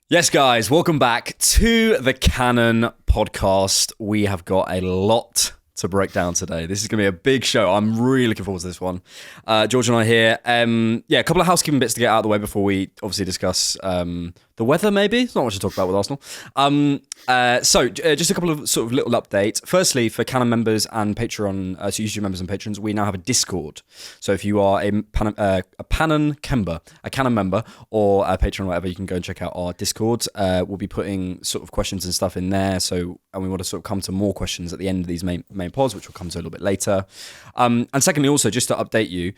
Yes, guys, welcome back to the Cannon podcast. We have got a lot to break down today. This is going to be a big show. I'm really looking forward to this one. George and I here. A couple of housekeeping bits to get out of the way before we obviously discuss the weather, maybe. It's not much to talk about with Arsenal. Just a couple of sort of little updates. Firstly, for Canon members and Patreon, so YouTube members and patrons, we now have a Discord. So if you are a Canon member or a patron or whatever, you can go and check out our Discord. We'll be putting sort of questions and stuff in there. And we want to sort of come to more questions at the end of these main pods, which we'll come to a little bit later. And secondly, also, just to update you,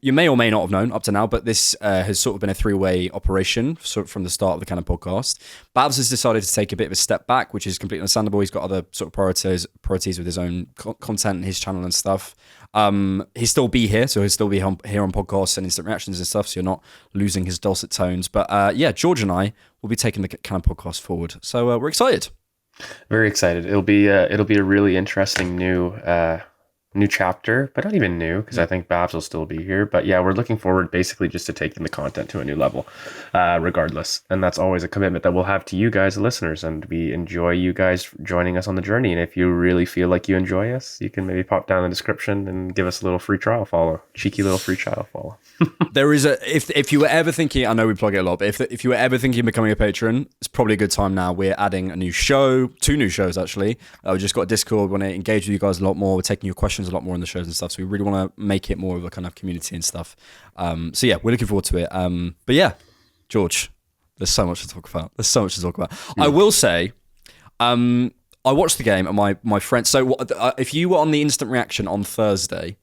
you may or may not have known up to now, but this has sort of been a three-way operation from the start of the Cannon podcast. Babs has decided to take a bit of a step back, which is completely understandable. He's got other sort of priorities with his own content and his channel and stuff. He'll still be here, so he'll still be here on podcasts and instant reactions and stuff, so you're not losing his dulcet tones. But George and I will be taking the Cannon podcast forward. So we're excited. Very excited. It'll be a really interesting new chapter, but not even new because I think Babs will still be here. But yeah, we're looking forward basically just to taking the content to a new level, regardless. And that's always a commitment that we'll have to you guys, the listeners, and we enjoy you guys joining us on the journey. And if you really feel like you enjoy us, you can maybe pop down in the description and give us a little free trial follow, cheeky little free trial follow. There is if you were ever thinking, I know we plug it a lot, but if you were ever thinking of becoming a patron, it's probably a good time now. We're adding a new show, 2 new shows actually. We just got a Discord. We want to engage with you guys a lot more. We're taking your questions a lot more in the shows and stuff. So we really want to make it more of a kind of community and stuff. We're looking forward to it. But yeah, George, there's so much to talk about. I will say, I watched the game and my friend. So if you were on the instant reaction on Thursday,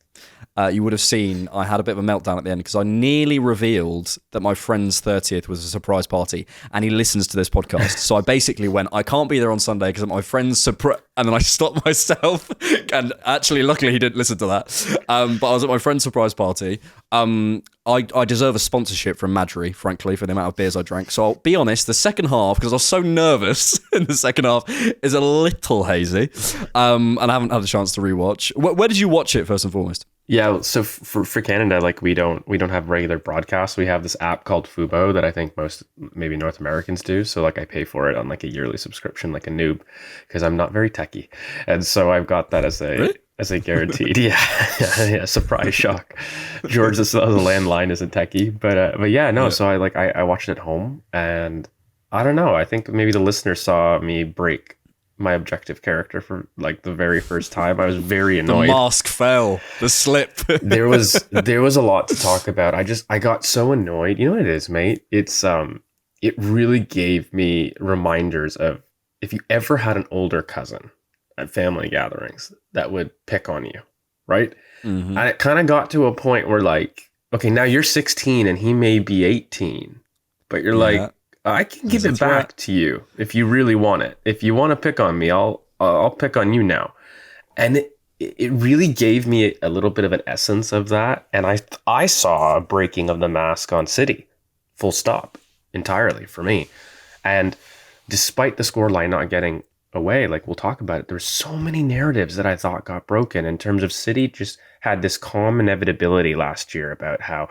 you would have seen I had a bit of a meltdown at the end because I nearly revealed that my friend's 30th was a surprise party and he listens to this podcast. So I basically went, I can't be there on Sunday because my friend's surprise, and then I stopped myself. And actually, luckily, he didn't listen to that. But I was at my friend's surprise party. I deserve a sponsorship from Madry, frankly, for the amount of beers I drank. So I'll be honest, the second half, because I was so nervous in the second half, is a little hazy. And I haven't had a chance to rewatch. Where did you watch it, first and foremost? Yeah, so for Canada, like we don't have regular broadcasts. We have this app called Fubo that I think most maybe North Americans do. So like I pay for it on like a yearly subscription, like a noob, because I'm not very techie, and so I've got that as a Really? as a guaranteed. Yeah, surprise shock. George, the landline isn't techie, but yeah, no. Yeah. So I watched it at home, and I don't know. I think maybe the listeners saw me break my objective character for like the very first time. I was very annoyed. The mask fell. The slip. there was a lot to talk about. I got so annoyed. You know what it is, mate? It's it really gave me reminders of if you ever had an older cousin at family gatherings that would pick on you, right? Mm-hmm. And it kind of got to a point where like, okay, now you're 16 and he may be 18, but you're like, I can give it back to you if you really want it. If you want to pick on me, I'll pick on you now. And it really gave me a little bit of an essence of that. And I saw a breaking of the mask on City, full stop, entirely for me. And despite the scoreline not getting away, like we'll talk about it, there's so many narratives that I thought got broken in terms of City just had this calm inevitability last year about how,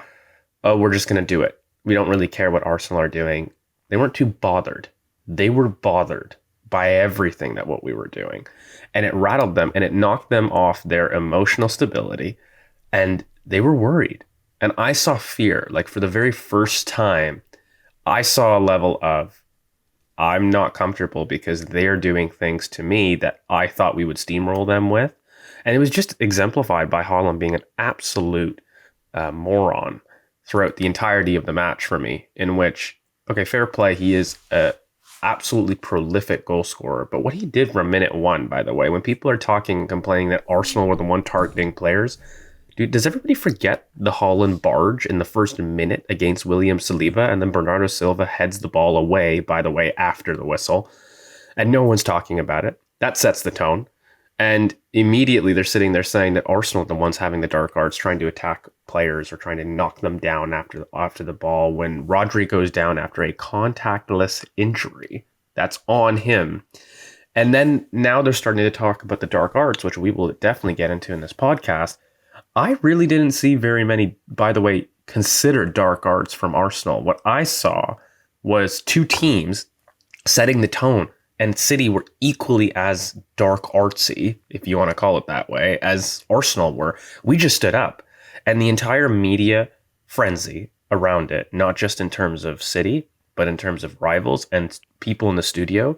oh, we're just going to do it. We don't really care what Arsenal are doing. They weren't too bothered. They were bothered by everything that what we were doing. And it rattled them and it knocked them off their emotional stability. And they were worried. And I saw fear. Like for the very first time, I saw a level of, I'm not comfortable because they're doing things to me that I thought we would steamroll them with. And it was just exemplified by Haaland being an absolute moron throughout the entirety of the match for me, in which, okay, fair play. He is a absolutely prolific goal scorer. But what he did from minute 1, by the way, when people are talking and complaining that Arsenal were the one targeting players, dude, does everybody forget the Haaland barge in the first minute against William Saliba? And then Bernardo Silva heads the ball away, by the way, after the whistle. And no one's talking about it. That sets the tone. And immediately they're sitting there saying that Arsenal are the ones having the dark arts, trying to attack players or trying to knock them down after the ball. When Rodri goes down after a contactless injury, that's on him. And then now they're starting to talk about the dark arts, which we will definitely get into in this podcast. I really didn't see very many, by the way, considered dark arts from Arsenal. What I saw was two teams setting the tone, and City were equally as dark artsy, if you want to call it that way, as Arsenal were. We just stood up, and the entire media frenzy around it, not just in terms of City, but in terms of rivals and people in the studio,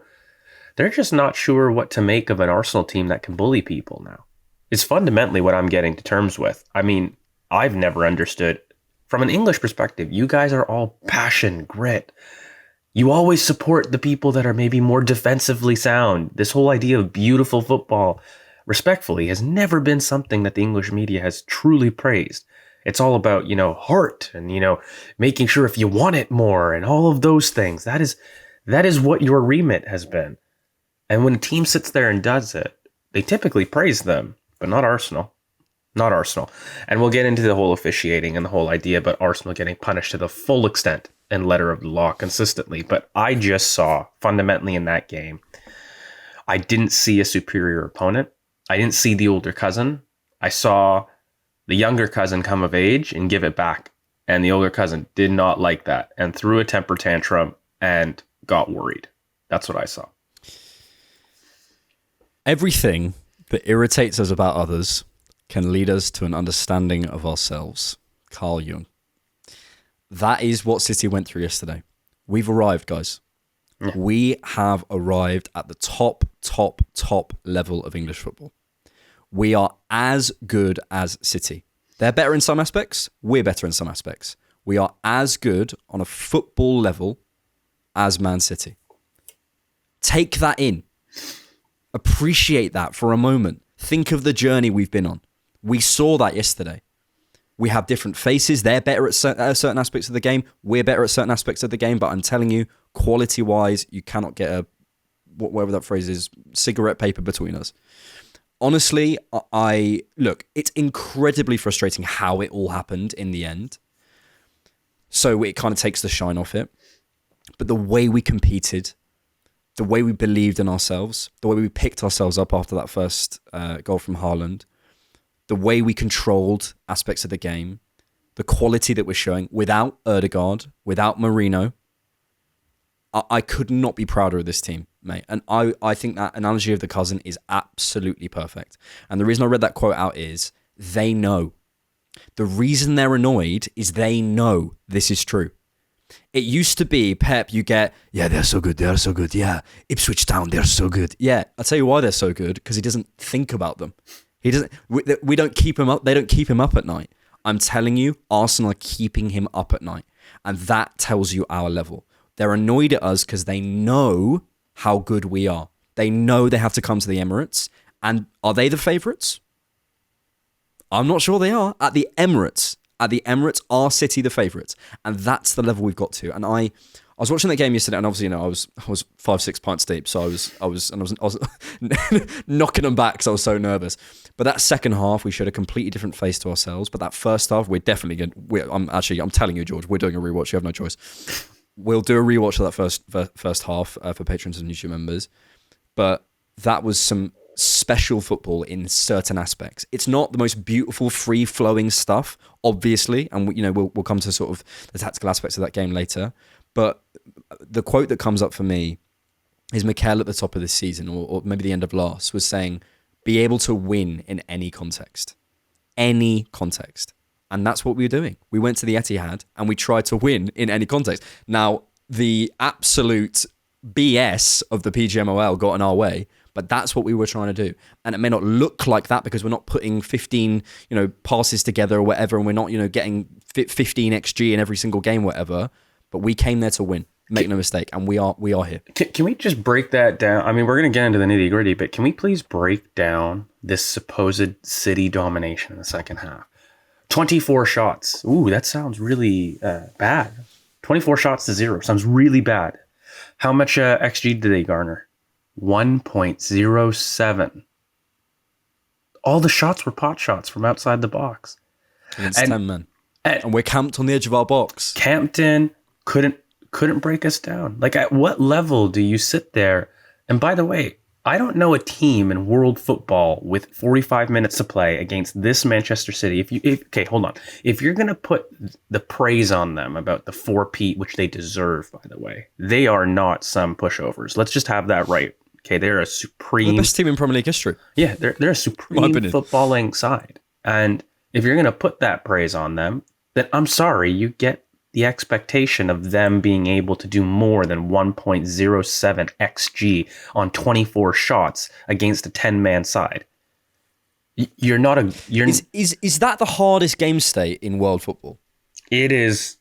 they're just not sure what to make of an Arsenal team that can bully people now. It's fundamentally what I'm getting to terms with. I mean, I've never understood, from an English perspective, you guys are all passion, grit. You always support the people that are maybe more defensively sound. This whole idea of beautiful football, respectfully, has never been something that the English media has truly praised. It's all about, heart and, making sure if you want it more and all of those things. That is what your remit has been. And when a team sits there and does it, they typically praise them, but not Arsenal. Not Arsenal. And we'll get into the whole officiating and the whole idea about Arsenal getting punished to the full extent and letter of the law consistently. But I just saw, fundamentally in that game, I didn't see a superior opponent. I didn't see the older cousin. I saw the younger cousin come of age and give it back. And the older cousin did not like that and threw a temper tantrum and got worried. That's what I saw. Everything that irritates us about others can lead us to an understanding of ourselves. Carl Jung. That is what City went through yesterday. We've arrived, guys. Yeah. We have arrived at the top level of English football. We are as good as City. They're better in some aspects. We're better in some aspects. We are as good on a football level as Man City. Take that in. Appreciate that for a moment. Think of the journey we've been on. We saw that yesterday. We have different faces. They're better at certain aspects of the game. We're better at certain aspects of the game. But I'm telling you, quality-wise, you cannot get whatever that phrase is, cigarette paper between us. Honestly, look, it's incredibly frustrating how it all happened in the end. So it kind of takes the shine off it. But the way we competed, the way we believed in ourselves, the way we picked ourselves up after that first goal from Haaland, the way we controlled aspects of the game, the quality that we're showing without Ødegaard, without Marino, I could not be prouder of this team, mate. And I think that analogy of the cousin is absolutely perfect. And the reason I read that quote out is they know. The reason they're annoyed is they know this is true. It used to be, Pep, you get, yeah, they're so good, yeah. Ipswich Town, they're so good. Yeah, I'll tell you why they're so good, because he doesn't think about them. He doesn't. We don't keep him up. They don't keep him up at night. I'm telling you, Arsenal are keeping him up at night. And that tells you our level. They're annoyed at us because they know how good we are. They know they have to come to the Emirates. And are they the favourites? I'm not sure they are. At the Emirates, are City the favourites? And that's the level we've got to. And I was watching that game yesterday, and obviously, I was 5-6 pints deep, so I was knocking them back because I was so nervous. But that second half, we showed a completely different face to ourselves. But that first half, we're definitely going. I'm telling you, George, we're doing a rewatch. You have no choice. We'll do a rewatch of that first half for patrons and YouTube members. But that was some special football in certain aspects. It's not the most beautiful, free-flowing stuff, obviously, and we'll come to sort of the tactical aspects of that game later. But the quote that comes up for me is Mikel at the top of this season, or maybe the end of last, was saying, be able to win in any context. Any context. And that's what we were doing. We went to the Etihad and we tried to win in any context. Now, the absolute BS of the PGMOL got in our way, but that's what we were trying to do. And it may not look like that because we're not putting 15, passes together or whatever, and we're not, getting 15 XG in every single game, whatever. But we came there to win. Make no mistake, and we are here. Can we just break that down? I mean, we're going to get into the nitty gritty, but can we please break down this supposed City domination in the second half? 24 shots. Ooh, that sounds really bad. 24 shots to 0 sounds really bad. How much XG did they garner? 1.07. All the shots were pot shots from outside the box. Against 10 men. And we're camped on the edge of our box. Camped in, couldn't break us down. Like, at what level do you sit there? And by the way, I don't know a team in world football with 45 minutes to play against this Manchester City. Okay, hold on. If you're going to put the praise on them about the 4-peat, which they deserve, by the way, they are not some pushovers. Let's just have that right. Okay, they're a supreme... The best team in Premier League history. Yeah, they're a supreme footballing side. And if you're going to put that praise on them, then I'm sorry, you get the expectation of them being able to do more than 1.07 XG on 24 shots against a 10-man side. You're not a... Is that the hardest game state in world football? It is...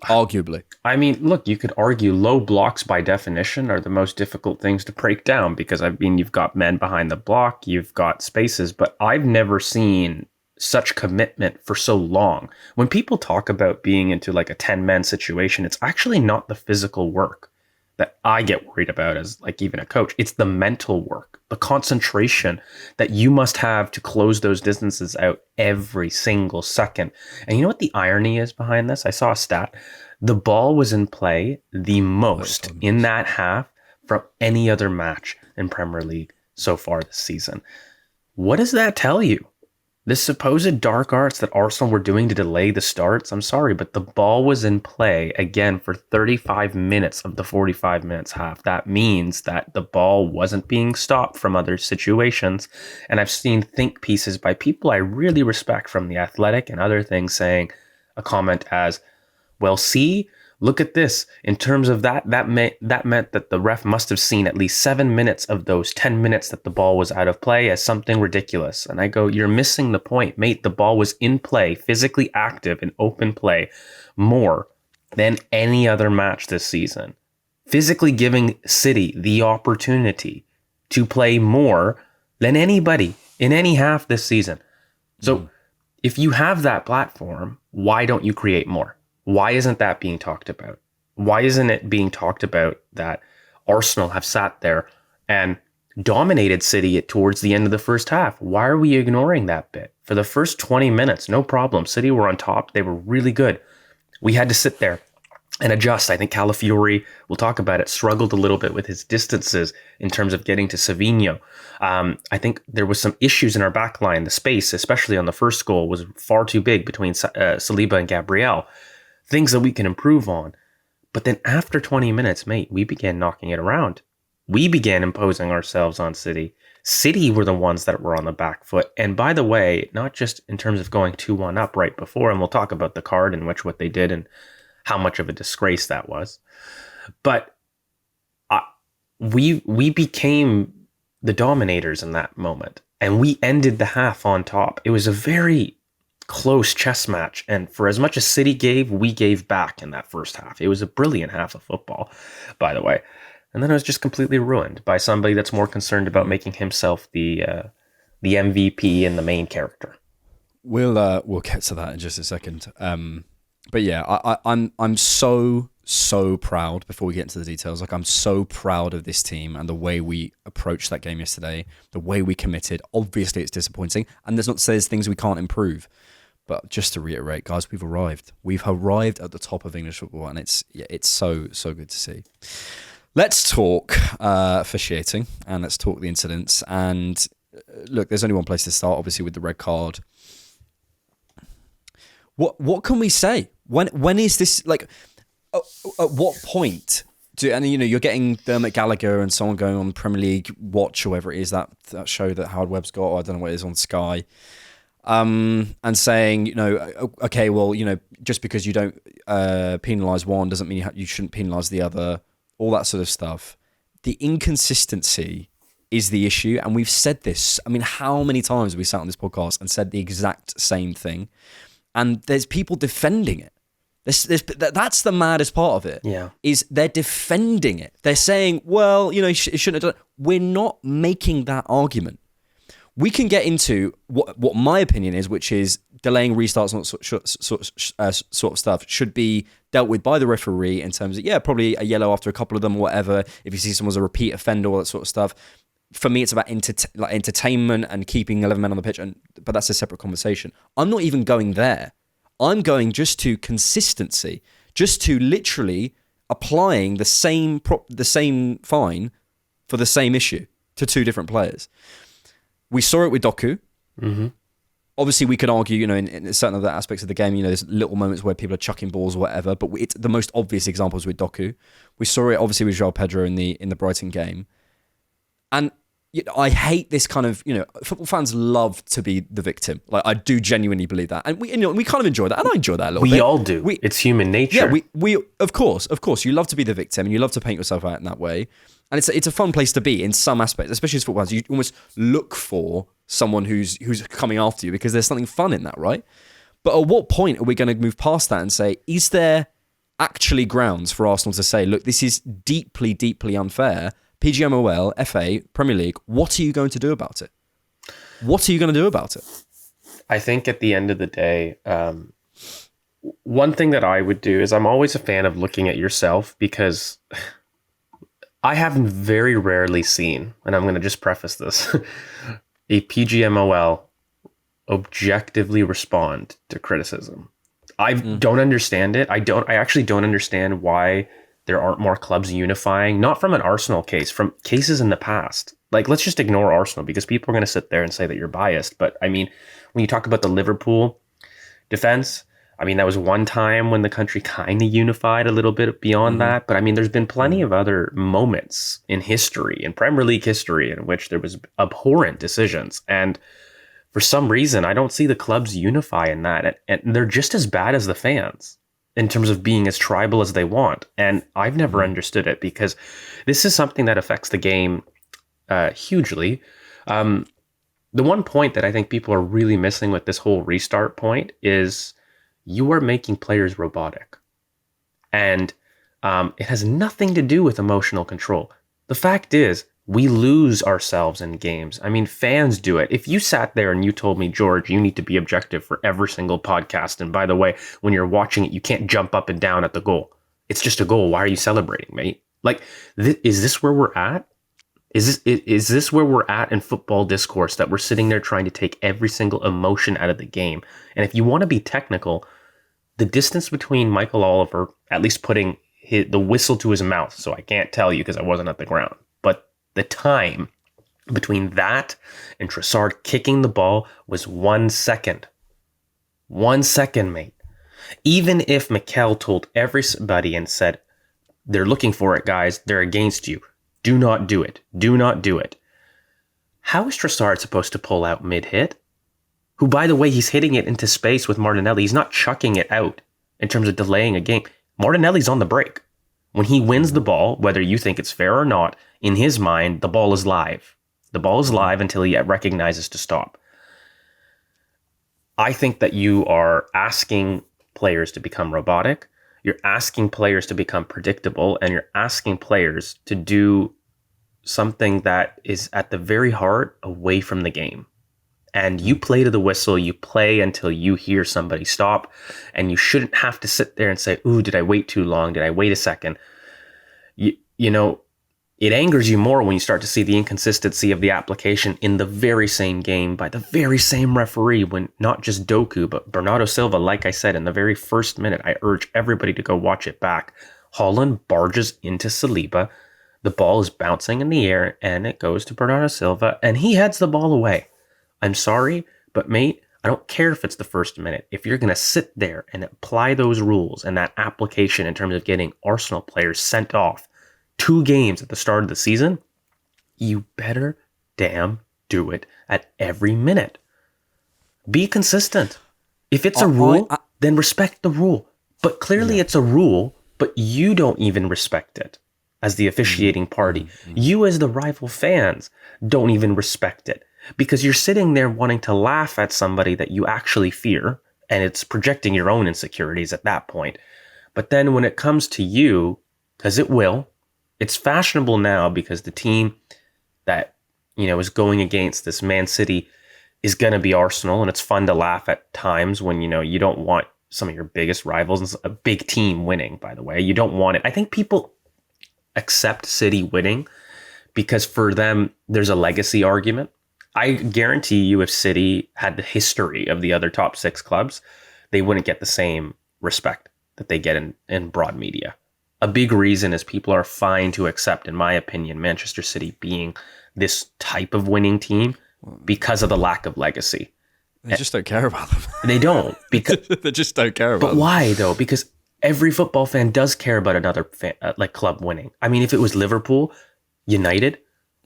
Arguably. I mean, look, you could argue low blocks by definition are the most difficult things to break down because, I mean, you've got men behind the block, you've got spaces, but I've never seen such commitment for so long. When people talk about being into like a 10-man situation, it's actually not the physical work that I get worried about as like even a coach. It's the mental work, the concentration that you must have to close those distances out every single second. And you know what the irony is behind this? I saw a stat. The ball was in play the most in that half from any other match in Premier League so far this season. What does that tell you? The supposed dark arts that Arsenal were doing to delay the starts, I'm sorry, but the ball was in play again for 35 minutes of the 45 minutes half. That means that the ball wasn't being stopped from other situations. And I've seen think pieces by people I really respect from The Athletic and other things saying a comment as, well, see, look at this. In terms of that meant that the ref must have seen at least 7 minutes of those 10 minutes that the ball was out of play as something ridiculous. And I go, you're missing the point, mate. The ball was in play, physically active in open play more than any other match this season. Physically giving City the opportunity to play more than anybody in any half this season. So if you have that platform, why don't you create more? Why isn't that being talked about? Why isn't it being talked about that Arsenal have sat there and dominated City towards the end of the first half? Why are we ignoring that bit? For the first 20 minutes, no problem. City were on top. They were really good. We had to sit there and adjust. I think Calafiori, we'll talk about it, struggled a little bit with his distances in terms of getting to Savinho. I think there was some issues in our back line. The space, especially on the first goal, was far too big between Saliba and Gabriel. Things that we can improve on. But then after 20 minutes, mate, we began knocking it around. We began imposing ourselves on City. City were the ones that were on the back foot. And by the way, not just in terms of going 2-1 up right before, and we'll talk about the card and what they did and how much of a disgrace that was. But we became the dominators in that moment. And we ended the half on top. It was a very close chess match, and for as much as City gave, we gave back in that first half. It was a brilliant half of football, by the way, and then it was just completely ruined by somebody that's more concerned about making himself the MVP and the main character. We'll get to that in just a second. But yeah, I'm so proud. Before we get into the details, like I'm so proud of this team and the way we approached that game yesterday, the way we committed. Obviously, it's disappointing, and there's not to say there's things we can't improve. But just to reiterate, guys, we've arrived. We've arrived at the top of English football, and it's so good to see. Let's talk officiating, and let's talk the incidents. And look, there's only one place to start, obviously, with the red card. What can we say? When is this, like, at what point and you're getting Dermot Gallagher and someone going on Premier League Watch or whatever it is, that show that Howard Webb's got, or I don't know what it is, on Sky, and saying, okay, well, just because you don't penalise one doesn't mean you shouldn't penalise the other, all that sort of stuff. The inconsistency is the issue, and we've said this. I mean, how many times have we sat on this podcast and said the exact same thing? And there's people defending it. That's the maddest part of it. Yeah, is they're defending it. They're saying, well, it shouldn't have done it. We're not making that argument. We can get into what my opinion is, which is delaying restarts and sort of stuff should be dealt with by the referee in terms of, probably a yellow after a couple of them or whatever. If you see someone's a repeat offender, all that sort of stuff. For me, it's about entertainment and keeping 11 men on the pitch, but that's a separate conversation. I'm not even going there. I'm going just to consistency, just to literally applying the same fine for the same issue. to two different players. We saw it with Doku. Mm-hmm. Obviously, we could argue, in certain other aspects of the game, there's little moments where people are chucking balls or whatever, but it's the most obvious examples with Doku. We saw it obviously with João Pedro in the Brighton game. And I hate this kind of, football fans love to be the victim. Like, I do genuinely believe that. And we kind of enjoy that. And I enjoy that a little bit. We all do. It's human nature. Yeah, we of course, you love to be the victim and you love to paint yourself out in that way. And it's a fun place to be in some aspects, especially as football fans. You almost look for someone who's coming after you because there's something fun in that, right? But at what point are we going to move past that and say, is there actually grounds for Arsenal to say, look, this is deeply, deeply unfair? PGMOL, FA, Premier League, what are you going to do about it? What are you going to do about it? I think at the end of the day, one thing that I would do is I'm always a fan of looking at yourself because I have very rarely seen, and I'm going to just preface this, a PGMOL objectively respond to criticism. I don't understand it. I actually don't understand why there aren't more clubs unifying, not from an Arsenal case, from cases in the past. Like, let's just ignore Arsenal because people are going to sit there and say that you're biased. But I mean, when you talk about the Liverpool defense, I mean, that was one time when the country kind of unified a little bit beyond that. But I mean, there's been plenty of other moments in history, in Premier League history, in which there was abhorrent decisions. And for some reason, I don't see the clubs unify in that. And they're just as bad as the fans in terms of being as tribal as they want. And I've never understood it because this is something that affects the game hugely. The one point that I think people are really missing with this whole restart point is you are making players robotic. And it has nothing to do with emotional control. The fact is, we lose ourselves in games. I mean, fans do it. If you sat there and you told me, George, you need to be objective for every single podcast. And by the way, when you're watching it, you can't jump up and down at the goal. It's just a goal. Why are you celebrating, mate? Like, is this where we're at? Is this where we're at in football discourse, that we're sitting there trying to take every single emotion out of the game? And if you want to be technical, the distance between Michael Oliver, at least putting the whistle to his mouth, so I can't tell you because I wasn't at the ground, but the time between that and Trossard kicking the ball was 1 second. 1 second, mate. Even if Mikel told everybody and said, they're looking for it, guys, they're against you, do not do it. Do not do it. How is Trossard supposed to pull out mid-hit? Who, by the way, he's hitting it into space with Martinelli. He's not chucking it out in terms of delaying a game. Martinelli's on the break. When he wins the ball, whether you think it's fair or not, in his mind, the ball is live. The ball is live until he recognizes to stop. I think that you are asking players to become robotic. You're asking players to become predictable, and you're asking players to do something that is at the very heart away from the game. And you play to the whistle, you play until you hear somebody stop, and you shouldn't have to sit there and say, ooh, did I wait too long? Did I wait a second? You know, it angers you more when you start to see the inconsistency of the application in the very same game by the very same referee, when not just Doku, but Bernardo Silva, like I said, in the very first minute. I urge everybody to go watch it back. Holland barges into Saliba. The ball is bouncing in the air, and it goes to Bernardo Silva, and he heads the ball away. I'm sorry, but mate, I don't care if it's the first minute. If you're going to sit there and apply those rules and that application in terms of getting Arsenal players sent off 2 games at the start of the season, you better damn do it at every minute. Be consistent. If it's a rule, then respect the rule. But clearly it's a rule, but you don't even respect it as the officiating party. You as the rival fans don't even respect it. Because you're sitting there wanting to laugh at somebody that you actually fear, and it's projecting your own insecurities at that point. But then when it comes to you, because it will, it's fashionable now because the team that, is going against this Man City is going to be Arsenal, and it's fun to laugh at times when, you don't want some of your biggest rivals, and a big team winning, by the way. You don't want it. I think people accept City winning because for them, there's a legacy argument. I guarantee you if City had the history of the other top 6 clubs, they wouldn't get the same respect that they get in broad media. A big reason is people are fine to accept, in my opinion, Manchester City being this type of winning team because of the lack of legacy. They just don't care about them. They don't. Because they just don't care about them. But why though? Because every football fan does care about another fan, like club winning. I mean, if it was Liverpool, United,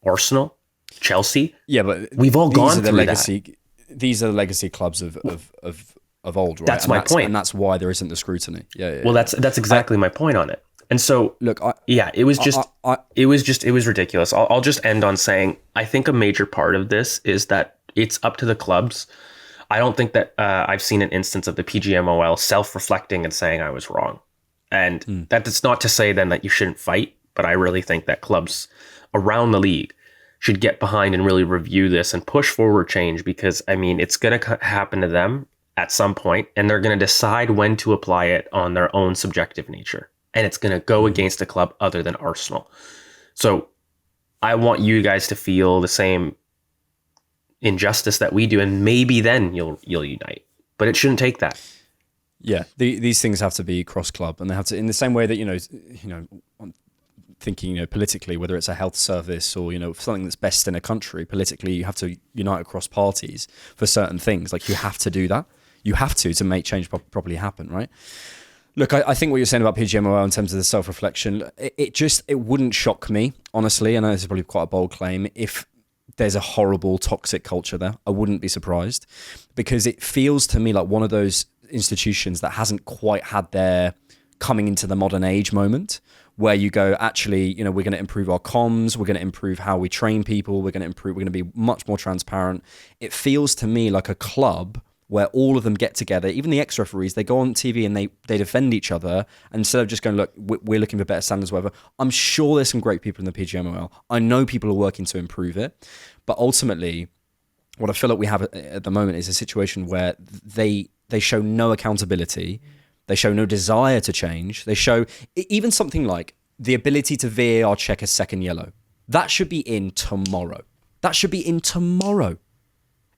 Arsenal, Chelsea, yeah, but we've all gone through legacy. That. These are the legacy clubs of old, right? That's my point, and that's why there isn't the scrutiny. Yeah. Well, that's exactly my point on it. And so, look, it was ridiculous. I'll just end on saying I think a major part of this is that it's up to the clubs. I don't think that I've seen an instance of the PGMOL self-reflecting and saying I was wrong. And that's not to say then that you shouldn't fight, but I really think that clubs around the league should get behind and really review this and push forward change, because, I mean, it's going to happen to them at some point, and they're going to decide when to apply it on their own subjective nature. And it's going to go against a club other than Arsenal. So I want you guys to feel the same injustice that we do, and maybe then you'll unite. But it shouldn't take that. Yeah, these things have to be cross club, and they have to, in the same way that I'm thinking politically, whether it's a health service or something that's best in a country politically, you have to unite across parties for certain things. Like, you have to do that. You have to make change properly happen, right? Look, I think what you're saying about PGMOL in terms of the self-reflection, it wouldn't shock me, honestly. I know this is probably quite a bold claim. If there's a horrible, toxic culture there, I wouldn't be surprised, because it feels to me like one of those institutions that hasn't quite had their coming into the modern age moment, where you go, actually, we're going to improve our comms, we're going to improve how we train people, we're going to be much more transparent. It feels to me like a club where all of them get together, even the ex-referees, they go on TV and they defend each other, and instead of just going, look, we're looking for better standards, whatever. I'm sure there's some great people in the PGMOL. I know people are working to improve it, but ultimately, what I feel like we have at the moment is a situation where they show no accountability, they show no desire to change, they show even something like the ability to VAR check a second yellow. That should be in tomorrow.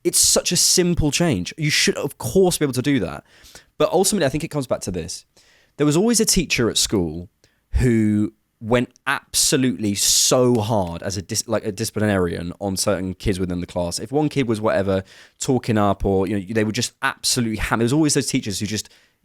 It's such a simple change. You should, of course, be able to do that. But ultimately, I think it comes back to this. There was always a teacher at school who went absolutely so hard as a disciplinarian on certain kids within the class. If one kid was whatever, talking up, or they would just absolutely hammer. There was always those teachers who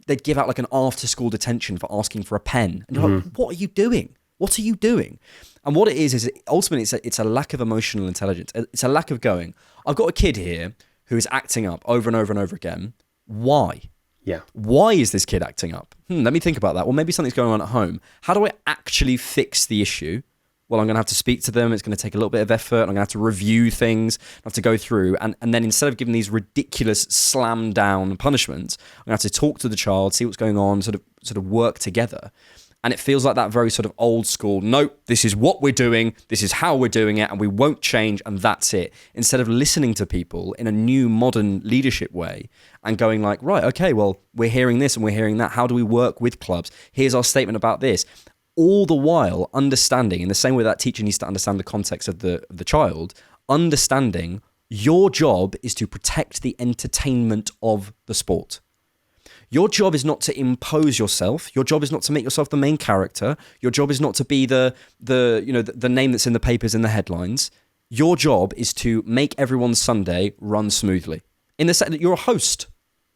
they'd give out like an after-school detention for asking for a pen. And you're like, what are you doing? What are you doing? And what it is ultimately it's a lack of emotional intelligence. It's a lack of going, I've got a kid here who is acting up over and over and over again. Why? Yeah. Why is this kid acting up? Let me think about that. Well, maybe something's going on at home. How do I actually fix the issue? Well, I'm going to have to speak to them. It's going to take a little bit of effort. I'm going to have to review things. I have to go through. And then instead of giving these ridiculous slam down punishments, I'm going to have to talk to the child, see what's going on, sort of work together. And it feels like that very sort of old school, nope, this is what we're doing, this is how we're doing it, and we won't change, and that's it. Instead of listening to people in a new modern leadership way and going like, right, okay, well, we're hearing this and we're hearing that. How do we work with clubs? Here's our statement about this. All the while understanding, in the same way that teacher needs to understand the context of the child, understanding your job is to protect the entertainment of the sport. Your job is not to impose yourself. Your job is not to make yourself the main character. Your job is not to be the name that's in the papers and the headlines. Your job is to make everyone's Sunday run smoothly. In the sense that you're a host.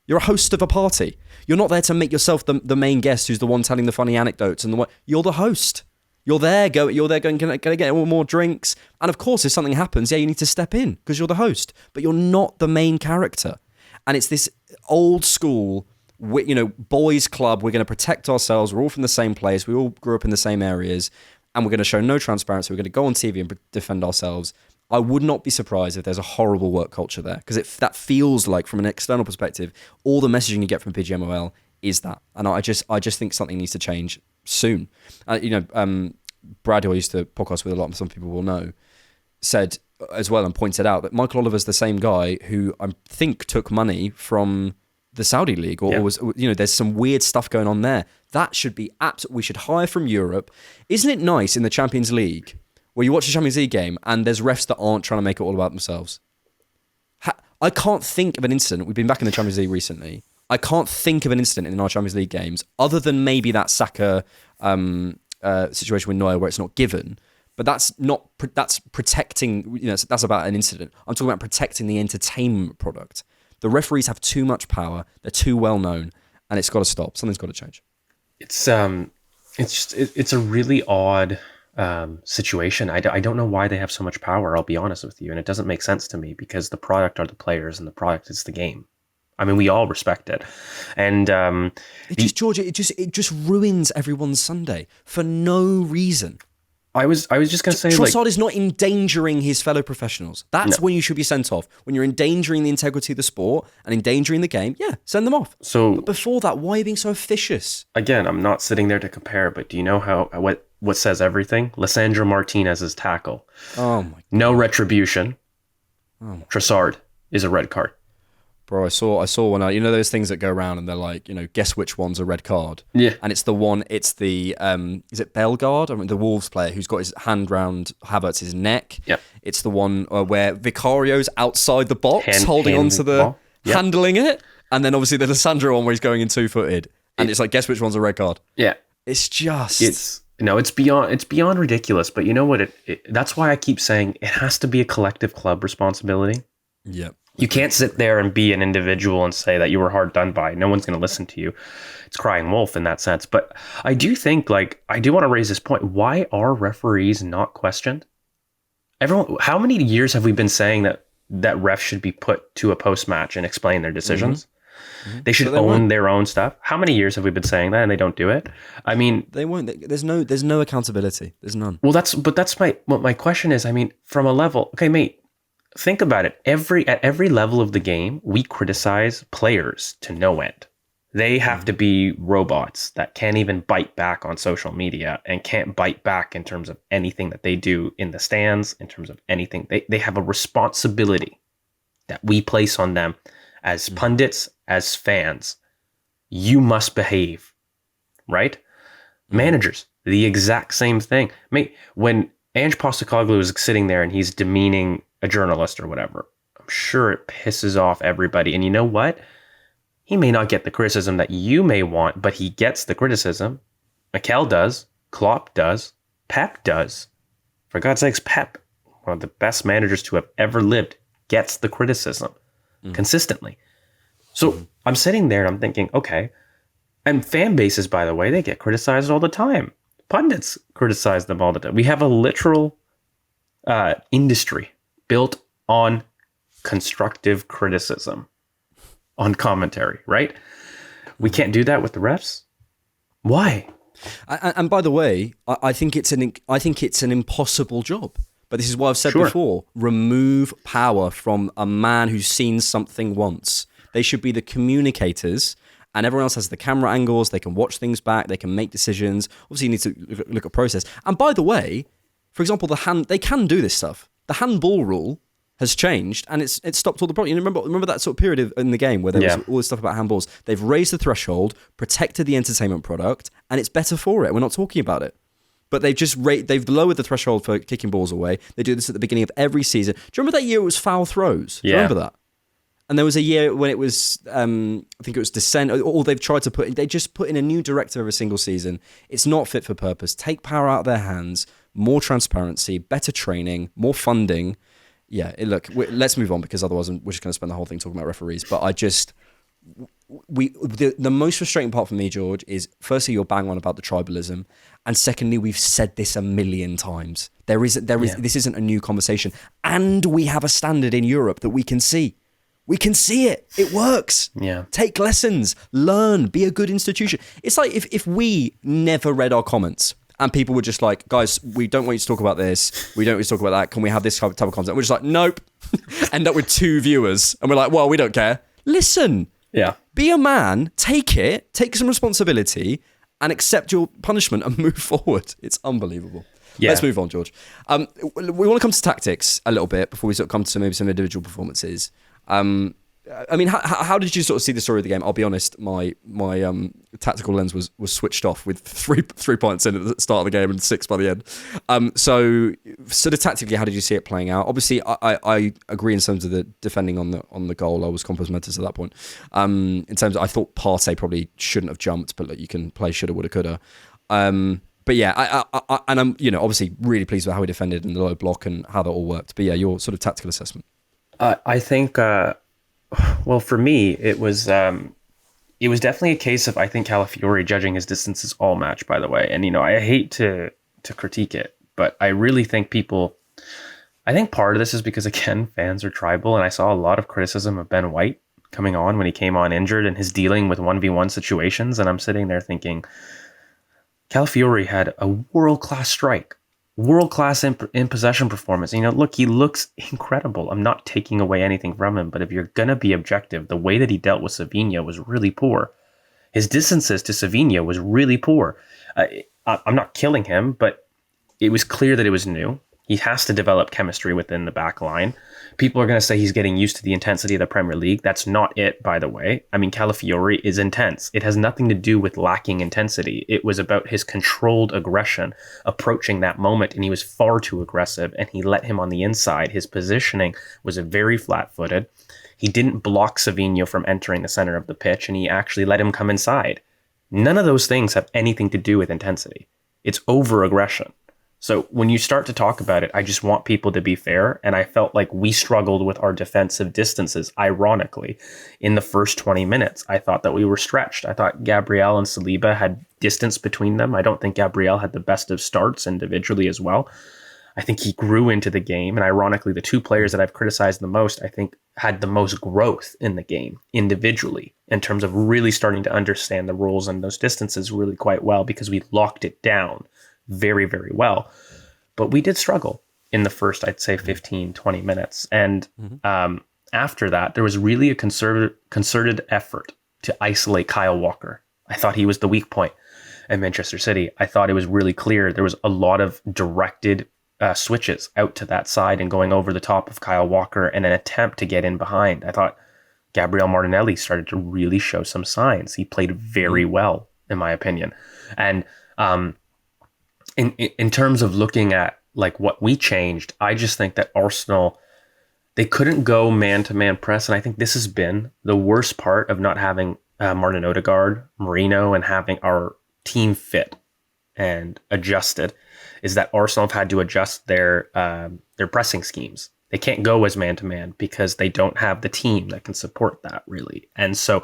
You're a host of a party. You're not there to make yourself the main guest who's the one telling the funny anecdotes and you're the host. You're there going, can I get more drinks? And of course, if something happens, you need to step in because you're the host. But you're not the main character. And it's this old school, boys club. We're going to protect ourselves. We're all from the same place. We all grew up in the same areas, and we're going to show no transparency. We're going to go on TV and defend ourselves. I would not be surprised if there's a horrible work culture there, because that feels like, from an external perspective, all the messaging you get from PGMOL is that. And I just think something needs to change soon. Brad, who I used to podcast with a lot, and some people will know, said as well and pointed out that Michael Oliver's the same guy who I think took money from the Saudi league, or was, there's some weird stuff going on there. That should be we should hire from Europe. Isn't it nice in the Champions League where you watch the Champions League game and there's refs that aren't trying to make it all about themselves? I can't think of an incident. We've been back in the Champions League recently. I can't think of an incident in our Champions League games other than maybe that Saka situation with Neuer where it's not given. But that's not that's protecting. That's about an incident. I'm talking about protecting the entertainment product. The referees have too much power. They're too well known, and it's got to stop. Something's got to change. It's a really odd situation. I don't know why they have so much power. I'll be honest with you, and it doesn't make sense to me because the product are the players, and the product is the game. I mean, we all respect it, and it just ruins everyone's Sunday for no reason. I was just going to say, Trossard is not endangering his fellow professionals. That's when you should be sent off. When you're endangering the integrity of the sport and endangering the game, send them off. But before that, why are you being so officious? Again, I'm not sitting there to compare, but do you know what says everything? Lisandro Martinez's tackle. Oh my God. No retribution. Trossard is a red card. Bro, I saw one. Those things that go around and they're like, guess which one's a red card. Yeah. And it's the is it Bellegarde? I mean, the Wolves player who's got his hand round Havertz's neck. Yeah. It's the one where Vicario's outside the box holding onto the, handling it. And then obviously the Lissandro one where he's going in 2-footed. And it's like, guess which one's a red card? Yeah. It's just... It's beyond ridiculous. But you know what? That's why I keep saying it has to be a collective club responsibility. Yeah. You can't sit there and be an individual and say that you were hard done by. No one's going to listen to you. It's crying wolf in that sense. But I do think, I do want to raise this point. Why are referees not questioned? How many years have we been saying that refs should be put to a post-match and explain their decisions? Mm-hmm. They should own their own stuff. How many years have we been saying that and they don't do it? I mean, they won't. There's no accountability. There's none. Well, that's my question is. I mean, from a level, okay, mate. Think about it. At every level of the game, we criticize players to no end. They have to be robots that can't even bite back on social media and can't bite back in terms of anything that they do in the stands, in terms of anything. They have a responsibility that we place on them as pundits, as fans. You must behave, right? Managers, the exact same thing. Mate, when Ange Postecoglou is sitting there and he's demeaning a journalist or whatever, I'm sure it pisses off everybody. And you know what? He may not get the criticism that you may want, but he gets the criticism. Mikel does. Klopp does. Pep does. For God's sakes, Pep, one of the best managers to have ever lived, gets the criticism consistently. So I'm sitting there and I'm thinking, okay, and fan bases, by the way, they get criticized all the time. Pundits criticize them all the time. We have a literal industry built on constructive criticism, on commentary, right? We can't do that with the refs. Why? And by the way, I think it's an impossible job. But this is what I've said before: remove power from a man who's seen something once. They should be the communicators, and everyone else has the camera angles. They can watch things back. They can make decisions. Obviously, you need to look at process. And by the way, for example, they can do this stuff. The handball rule has changed, and it's stopped all the problems. Remember that sort of period in the game where there was all this stuff about handballs. They've raised the threshold, protected the entertainment product, and it's better for it. We're not talking about it. But they've lowered the threshold for kicking balls away. They do this at the beginning of every season. Do you remember that year it was foul throws? Do you remember that? And there was a year when it was, I think it was dissent, or they just put in a new director every single season. It's not fit for purpose. Take power out of their hands, more transparency, better training, more funding. Yeah, let's move on because otherwise we're just going to spend the whole thing talking about referees. But the most frustrating part for me, George, is firstly you're bang on about the tribalism, and secondly we've said this a million times. This isn't a new conversation, and we have a standard in Europe that we can see. We can see it. It works. Yeah. Take lessons, learn, be a good institution. It's like if we never read our comments and people were just like, guys, we don't want you to talk about this. We don't want you to talk about that. Can we have this type of content? We're just like, nope. End up with 2 viewers. And we're like, well, we don't care. Listen. Yeah. Be a man. Take it. Take some responsibility and accept your punishment and move forward. It's unbelievable. Yeah. Let's move on, George. We want to come to tactics a little bit before we sort of come to maybe some individual performances. I mean, how did you sort of see the story of the game? I'll be honest, my tactical lens was switched off with three points in at the start of the game and 6 by the end. So sort of tactically, how did you see it playing out? Obviously, I agree in terms of the defending on the goal. I was compos mentis at that point. In terms of, I thought Partey probably shouldn't have jumped, but you can play shoulda, woulda, coulda. But But yeah, and I'm obviously really pleased with how he defended in the low block and how that all worked. But yeah, your sort of tactical assessment. I think, well, for me, it was definitely a case of, I think, Calafiori judging his distances all match, by the way. And, I hate to critique it, but I really think I think part of this is because, again, fans are tribal, and I saw a lot of criticism of Ben White coming on when he came on injured and his dealing with 1v1 situations. And I'm sitting there thinking, Calafiori had a world-class strike, world-class in possession performance. Look, he looks incredible. I'm not taking away anything from him, but if you're going to be objective, the way that he dealt with Savinho was really poor. His distances to Savinho was really poor. I'm not killing him, but it was clear that it was new. He has to develop chemistry within the back line. People are going to say he's getting used to the intensity of the Premier League. That's not it, by the way. I mean, Calafiori is intense. It has nothing to do with lacking intensity. It was about his controlled aggression approaching that moment, and he was far too aggressive, and he let him on the inside. His positioning was very flat-footed. He didn't block Savinho from entering the center of the pitch, and he actually let him come inside. None of those things have anything to do with intensity. It's over-aggression. So when you start to talk about it, I just want people to be fair. And I felt like we struggled with our defensive distances, ironically, in the first 20 minutes. I thought that we were stretched. I thought Gabriel and Saliba had distance between them. I don't think Gabriel had the best of starts individually as well. I think he grew into the game. And ironically, the two players that I've criticized the most, I think, had the most growth in the game individually in terms of really starting to understand the rules and those distances really quite well, because we locked it down very, very well. But we did struggle in the first, I'd say, 15, 20 minutes. And after that, there was really a concerted effort to isolate Kyle Walker. I thought he was the weak point at Manchester City. I thought it was really clear. There was a lot of directed switches out to that side and going over the top of Kyle Walker in an attempt to get in behind. I thought Gabriel Martinelli started to really show some signs. He played very well, in my opinion. And in terms of looking at like what we changed, I just think that Arsenal, they couldn't go man-to-man press. And I think this has been the worst part of not having Martin Odegaard, Marino, and having our team fit and adjusted, is that Arsenal have had to adjust their pressing schemes. They can't go as man-to-man because they don't have the team that can support that, really. And so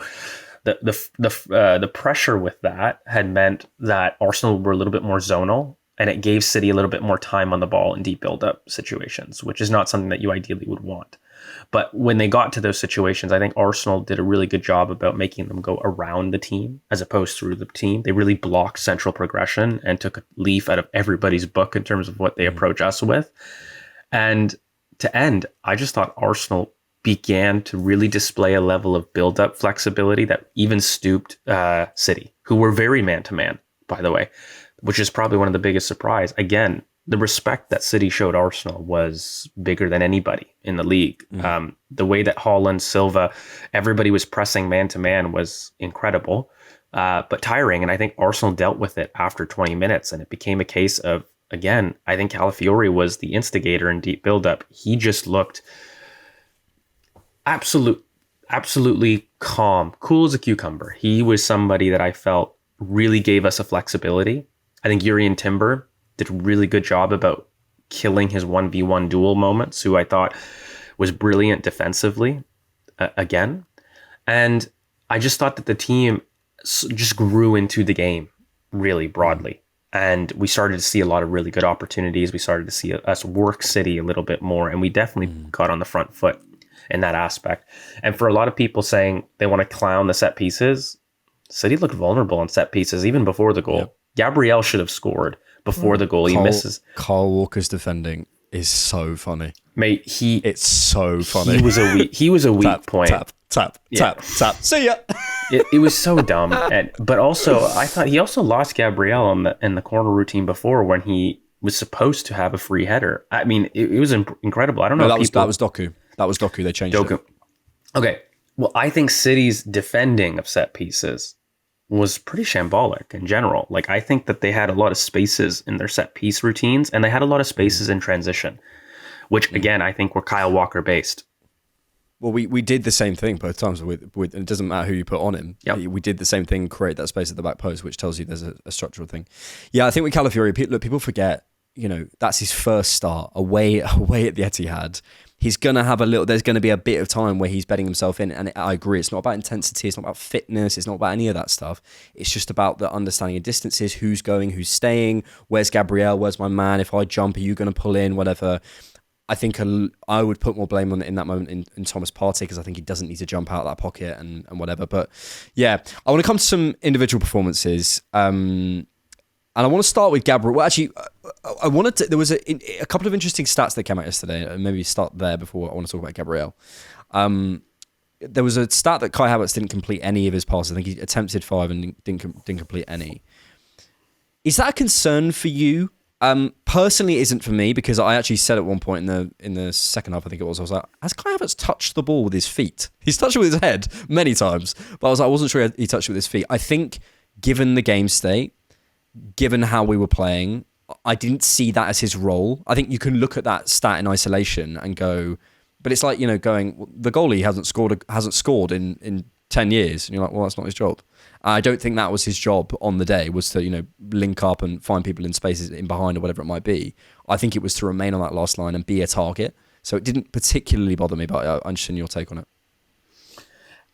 the pressure with that had meant that Arsenal were a little bit more zonal, and it gave City a little bit more time on the ball in deep build-up situations, which is not something that you ideally would want. But when they got to those situations, I think Arsenal did a really good job about making them go around the team as opposed through the team. They really blocked central progression and took a leaf out of everybody's book in terms of what they approach us with. And to end, I just thought Arsenal began to really display a level of build-up flexibility that even stooped City, who were very man-to-man, by the way, which is probably one of the biggest surprise. Again, the respect that City showed Arsenal was bigger than anybody in the league. The way that Haaland, Silva, everybody was pressing man-to-man was incredible, but tiring. And I think Arsenal dealt with it after 20 minutes, and it became a case of, again, I think Calafiori was the instigator in deep build-up. He just looked absolutely calm, cool as a cucumber. He was somebody that I felt really gave us a flexibility. I think Urian Timber did a really good job about killing his 1v1 duel moments, who I thought was brilliant defensively again. And I just thought that the team just grew into the game really broadly. And we started to see a lot of really good opportunities. We started to see us work City a little bit more, and we definitely got on the front foot in that aspect. And for a lot of people saying they want to clown the set pieces, City looked vulnerable on set pieces even before the goal. Yep. Gabriel should have scored before the goal. He misses. Kyle Walker's defending is so funny, mate. It's so funny. He was a weak point. Tap. See ya. It was so dumb. But also, I thought he also lost Gabriel in the corner routine before when he was supposed to have a free header. I mean, it was incredible. I don't know. That was Doku. That was Doku. They changed it. Okay. Well, I think City's defending of set pieces was pretty shambolic in general. Like, I think that they had a lot of spaces in their set piece routines, and they had a lot of spaces in transition, which again, I think were Kyle Walker based. Well, we did the same thing both times. With it doesn't matter who you put on him. Yep. We did the same thing, create that space at the back post, which tells you there's a structural thing. Yeah, I think with Calafiori, people forget, that's his first start away at the Etihad. He's going to have there's going to be a bit of time where he's betting himself in. And I agree, it's not about intensity, it's not about fitness, it's not about any of that stuff. It's just about the understanding of distances, who's going, who's staying, where's Gabriel, where's my man, if I jump, are you going to pull in, whatever. I think I would put more blame on it in that moment in Thomas Partey, because I think he doesn't need to jump out of that pocket and whatever. But yeah, I want to come to some individual performances. And I want to start with Gabriel. Well, actually, I wanted to. There was a couple of interesting stats that came out yesterday. Maybe start there before I want to talk about Gabriel. There was a stat that Kai Havertz didn't complete any of his passes. I think he attempted 5 and didn't complete any. Is that a concern for you? Personally, it isn't for me, because I actually said at one point in the second half, I think it was, I was like, has Kai Havertz touched the ball with his feet? He's touched it with his head many times, but I wasn't sure he touched it with his feet. I think, given the game state, given how we were playing, I didn't see that as his role. I think you can look at that stat in isolation and go, but it's like, going, the goalie hasn't scored in 10 years. And you're like, well, that's not his job. I don't think that was his job on the day, was to, link up and find people in spaces in behind or whatever it might be. I think it was to remain on that last line and be a target. So it didn't particularly bother me, but I'm interested in your take on it.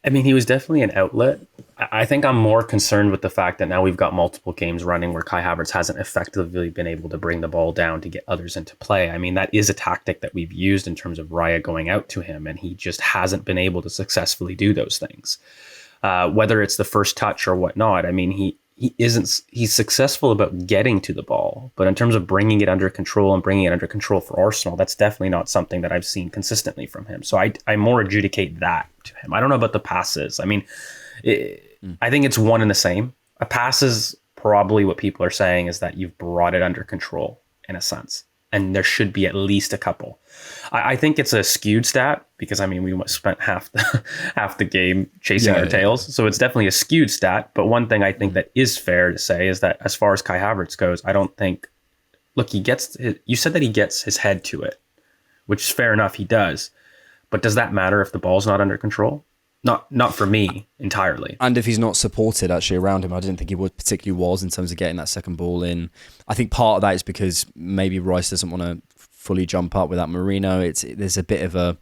I mean, he was definitely an outlet. I think I'm more concerned with the fact that now we've got multiple games running where Kai Havertz hasn't effectively been able to bring the ball down to get others into play. I mean, that is a tactic that we've used in terms of Raya going out to him, and he just hasn't been able to successfully do those things. Whether it's the first touch or whatnot, I mean, he's successful about getting to the ball, but in terms of bringing it under control and bringing it under control for Arsenal, that's definitely not something that I've seen consistently from him. So I more adjudicate that to him. I don't know about the passes. I mean, I think it's one and the same. A pass is probably what people are saying is that you've brought it under control in a sense, and there should be at least a couple. I think it's a skewed stat because, I mean, we spent half the game chasing our tails. So it's definitely a skewed stat. But one thing I think that is fair to say is that as far as Kai Havertz goes, I don't think, look, you said that he gets his head to it, which is fair enough. He does. But does that matter if the ball's not under control? Not for me entirely. And if he's not supported actually around him, I didn't think he particularly was in terms of getting that second ball in. I think part of that is because maybe Rice doesn't want to fully jump up without Marino. There's a bit of a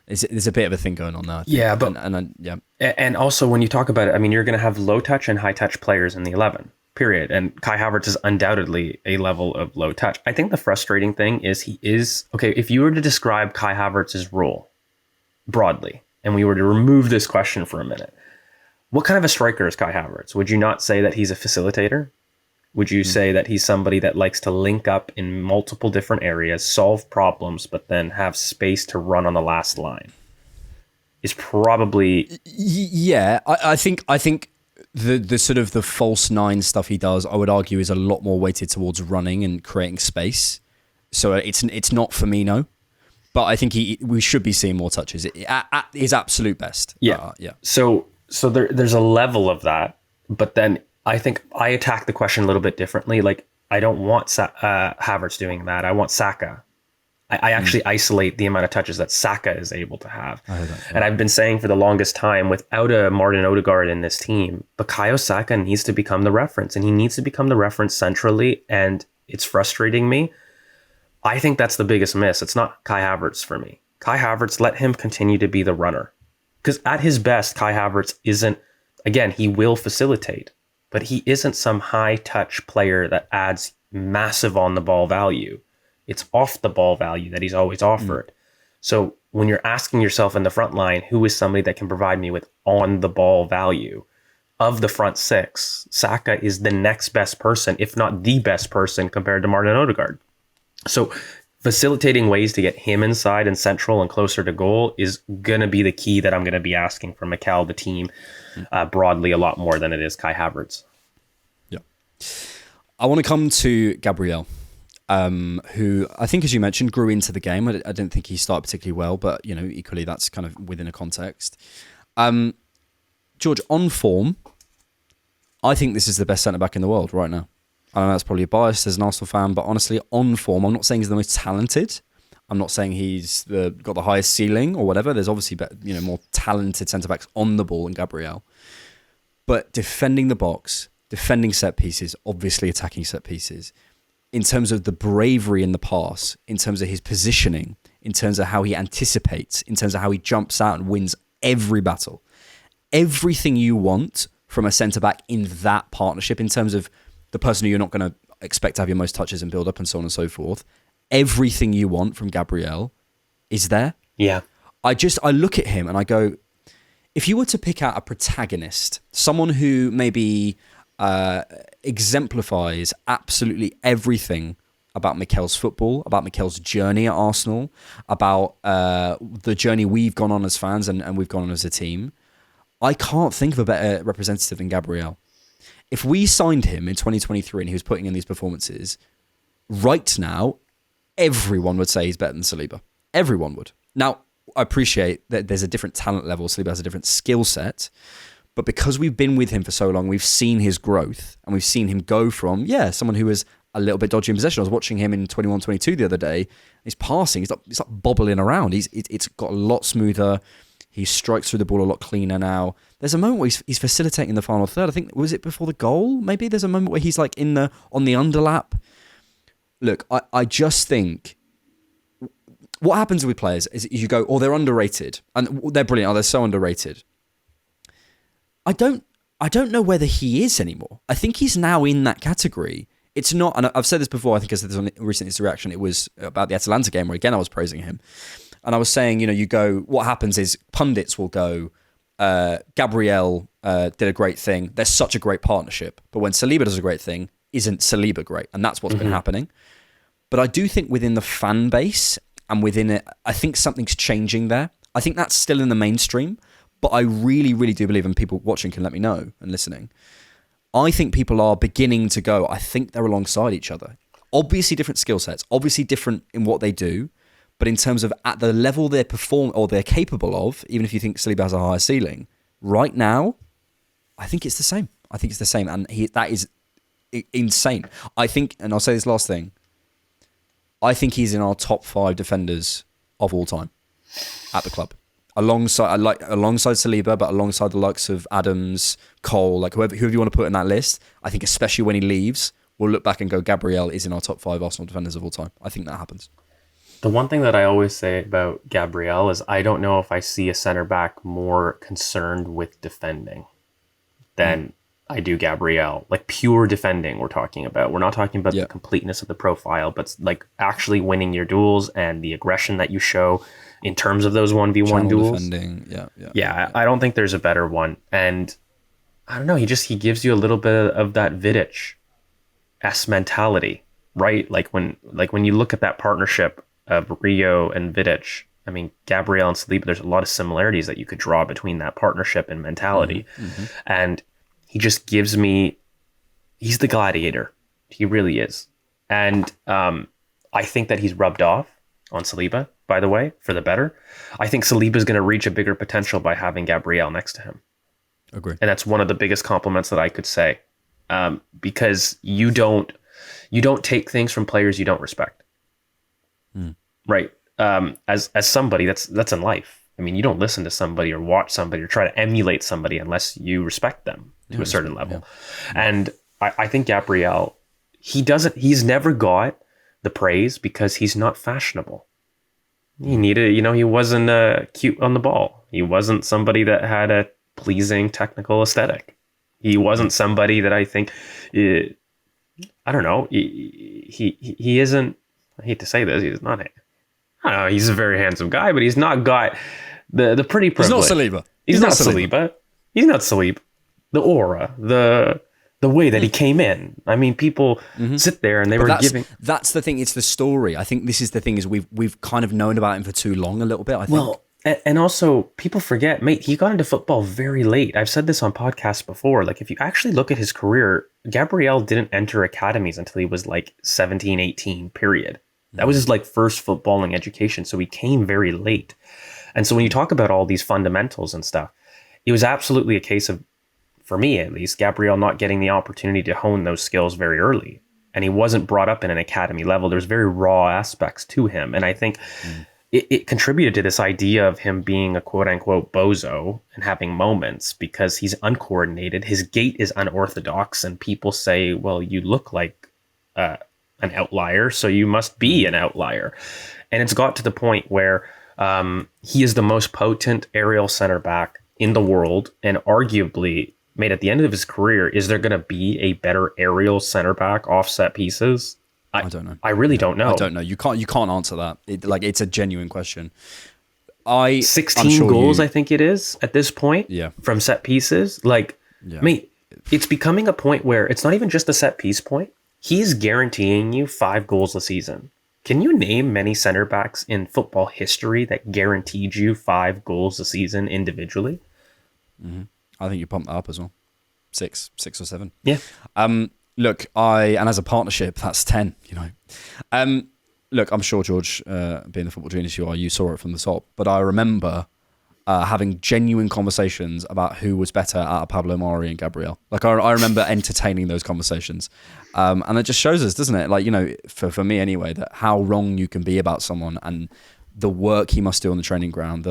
thing going on there. Yeah, but yeah. And also when you talk about it, I mean, you're going to have low touch and high touch players in the 11. Period. And Kai Havertz is undoubtedly a level of low touch. I think the frustrating thing is okay. If you were to describe Kai Havertz's role broadly, and we were to remove this question for a minute, what kind of a striker is Kai Havertz? Would you not say that he's a facilitator? Would you say that he's somebody that likes to link up in multiple different areas, solve problems, but then have space to run on the last line? Is probably... Yeah, I think the sort of the false nine stuff he does, I would argue, is a lot more weighted towards running and creating space. So it's not Firmino. But I think we should be seeing more touches at his absolute best. Yeah. Yeah. So there's a level of that, but then I think I attack the question a little bit differently. Like, I don't want Havertz doing that. I want Saka. I actually isolate the amount of touches that Saka is able to have. And I've been saying for the longest time, without a Martin Odegaard in this team, Bukayo Saka needs to become the reference, and he needs to become the reference centrally. And it's frustrating me. I think that's the biggest miss. It's not Kai Havertz for me. Kai Havertz, let him continue to be the runner. Because at his best, Kai Havertz isn't, again, he will facilitate, but he isn't some high-touch player that adds massive on-the-ball value. It's off-the-ball value that he's always offered. So when you're asking yourself in the front line, who is somebody that can provide me with on-the-ball value? Of the front six, Saka is the next best person, if not the best person, compared to Martin Odegaard. So facilitating ways to get him inside and central and closer to goal is going to be the key that I'm going to be asking from Mikel, the team, broadly, a lot more than it is Kai Havertz. Yeah. I want to come to Gabriel, who I think, as you mentioned, grew into the game. I didn't think he started particularly well, but equally that's kind of within a context. George, on form, I think this is the best centre-back in the world right now. I know that's probably a bias as an Arsenal fan, but honestly, on form, I'm not saying he's the most talented. I'm not saying he's got the highest ceiling or whatever. There's obviously more talented centre backs on the ball than Gabriel. But defending the box, defending set pieces, obviously attacking set pieces, in terms of the bravery in the pass, in terms of his positioning, in terms of how he anticipates, in terms of how he jumps out and wins every battle. Everything you want from a centre-back in that partnership, in terms of the person who you're not going to expect to have your most touches and build up and so on and so forth, everything you want from Gabriel is there. Yeah. I look at him and I go, if you were to pick out a protagonist, someone who maybe exemplifies absolutely everything about Mikel's football, about Mikel's journey at Arsenal, about the journey we've gone on as fans and we've gone on as a team, I can't think of a better representative than Gabriel. If we signed him in 2023 and he was putting in these performances, right now, everyone would say he's better than Saliba. Everyone would. Now, I appreciate that there's a different talent level. Saliba has a different skill set. But because we've been with him for so long, we've seen his growth and we've seen him go from, someone who was a little bit dodgy in possession. I was watching him in 21-22 the other day. He's passing. He's like bobbling around. It's got a lot smoother. He strikes through the ball a lot cleaner now. There's a moment where he's facilitating the final third. I think, was it before the goal? Maybe there's a moment where he's like on the underlap. Look, I just think what happens with players is you go, oh, they're underrated. And they're brilliant. Oh, they're so underrated. I don't know whether he is anymore. I think he's now in that category. It's not, and I've said this before, I think I said this on recent Insta reaction, it was about the Atalanta game where again I was praising him. And I was saying, you go, what happens is pundits will go, Gabriel did a great thing. They're such a great partnership. But when Saliba does a great thing, isn't Saliba great? And that's what's been happening. But I do think within the fan base and within it, I think something's changing there. I think that's still in the mainstream. But I really, really do believe, and people watching can let me know and listening, I think people are beginning to go, I think they're alongside each other. Obviously different skill sets, obviously different in what they do, but in terms of at the level they're they're capable of, even if you think Saliba has a higher ceiling, right now, I think it's the same. I think it's the same, and that is insane. I think, and I'll say this last thing, I think he's in our top 5 defenders of all time at the club. Alongside Saliba, but alongside the likes of Adams, Cole, like whoever you want to put in that list, I think especially when he leaves, we'll look back and go, Gabriel is in our top 5 Arsenal defenders of all time. I think that happens. The one thing that I always say about Gabriel is I don't know if I see a center back more concerned with defending than I do Gabriel. Like pure defending we're talking about. We're not talking about the completeness of the profile, but like actually winning your duels and the aggression that you show in terms of those 1v1 duels. Defending. Yeah, I don't think there's a better one. And I don't know, he gives you a little bit of that Vidic-esque mentality, right? Like when you look at that partnership of Rio and Vidic, I mean, Gabriel and Saliba, there's a lot of similarities that you could draw between that partnership and mentality. And he just gives me, he's the gladiator. He really is. And I think that he's rubbed off on Saliba, by the way, for the better. I think Saliba is going to reach a bigger potential by having Gabriel next to him. Agree. And that's one of the biggest compliments that I could say, because you don't take things from players you don't respect, right? As somebody that's in life. I mean, you don't listen to somebody or watch somebody or try to emulate somebody unless you respect them to a certain level. Yeah. And I think Gabriel, he's never got the praise because he's not fashionable. He wasn't cute on the ball. He wasn't somebody that had a pleasing technical aesthetic. He wasn't somebody that I think, I don't know, he isn't, I hate to say this, he's not, I don't know, he's a very handsome guy, but he's not got the pretty privilege. He's not Saliba. He's not Saliba. He's not Saliba. The aura, the way that he came in. I mean, people sit there and That's the thing. It's the story. I think this is the thing is we've kind of known about him for too long a little bit, I think. Well, and also people forget, mate, he got into football very late. I've said this on podcasts before. Like if you actually look at his career, Gabriel didn't enter academies until he was like 17, 18, period. That was his like first footballing education. So he came very late. And so when you talk about all these fundamentals and stuff, it was absolutely a case of, for me at least, Gabriel not getting the opportunity to hone those skills very early. and he wasn't brought up in an academy level. There's very raw aspects to him. And I think it contributed to this idea of him being a quote unquote bozo and having moments because he's uncoordinated. His gait is unorthodox, and people say, well, you look like an outlier, so you must be an outlier. And it's got to the point where he is the most potent aerial center back in the world, and arguably, mate, at the end of his career, is there going to be a better aerial center back off set pieces? I don't know. I really don't know. I don't know. You can't answer that. It's a genuine question. 16 goals, I think it is at this point. Yeah. From set pieces. Mate, it's becoming a point where it's not even just a set piece point. He's guaranteeing you 5 goals a season. Can you name many center backs in football history that guaranteed you 5 goals a season individually? Mm-hmm. I think you pump that up as well. 6 or 7. Yeah. Look, and as a partnership, that's 10, you know. Look, I'm sure, George, being the football genius you are, you saw it from the top. But I remember having genuine conversations about who was better out of Pablo Mari and Gabriel. Like, I remember entertaining those conversations. And it just shows us, doesn't it? Like, you know, for me anyway, that how wrong you can be about someone and the work he must do on the training ground.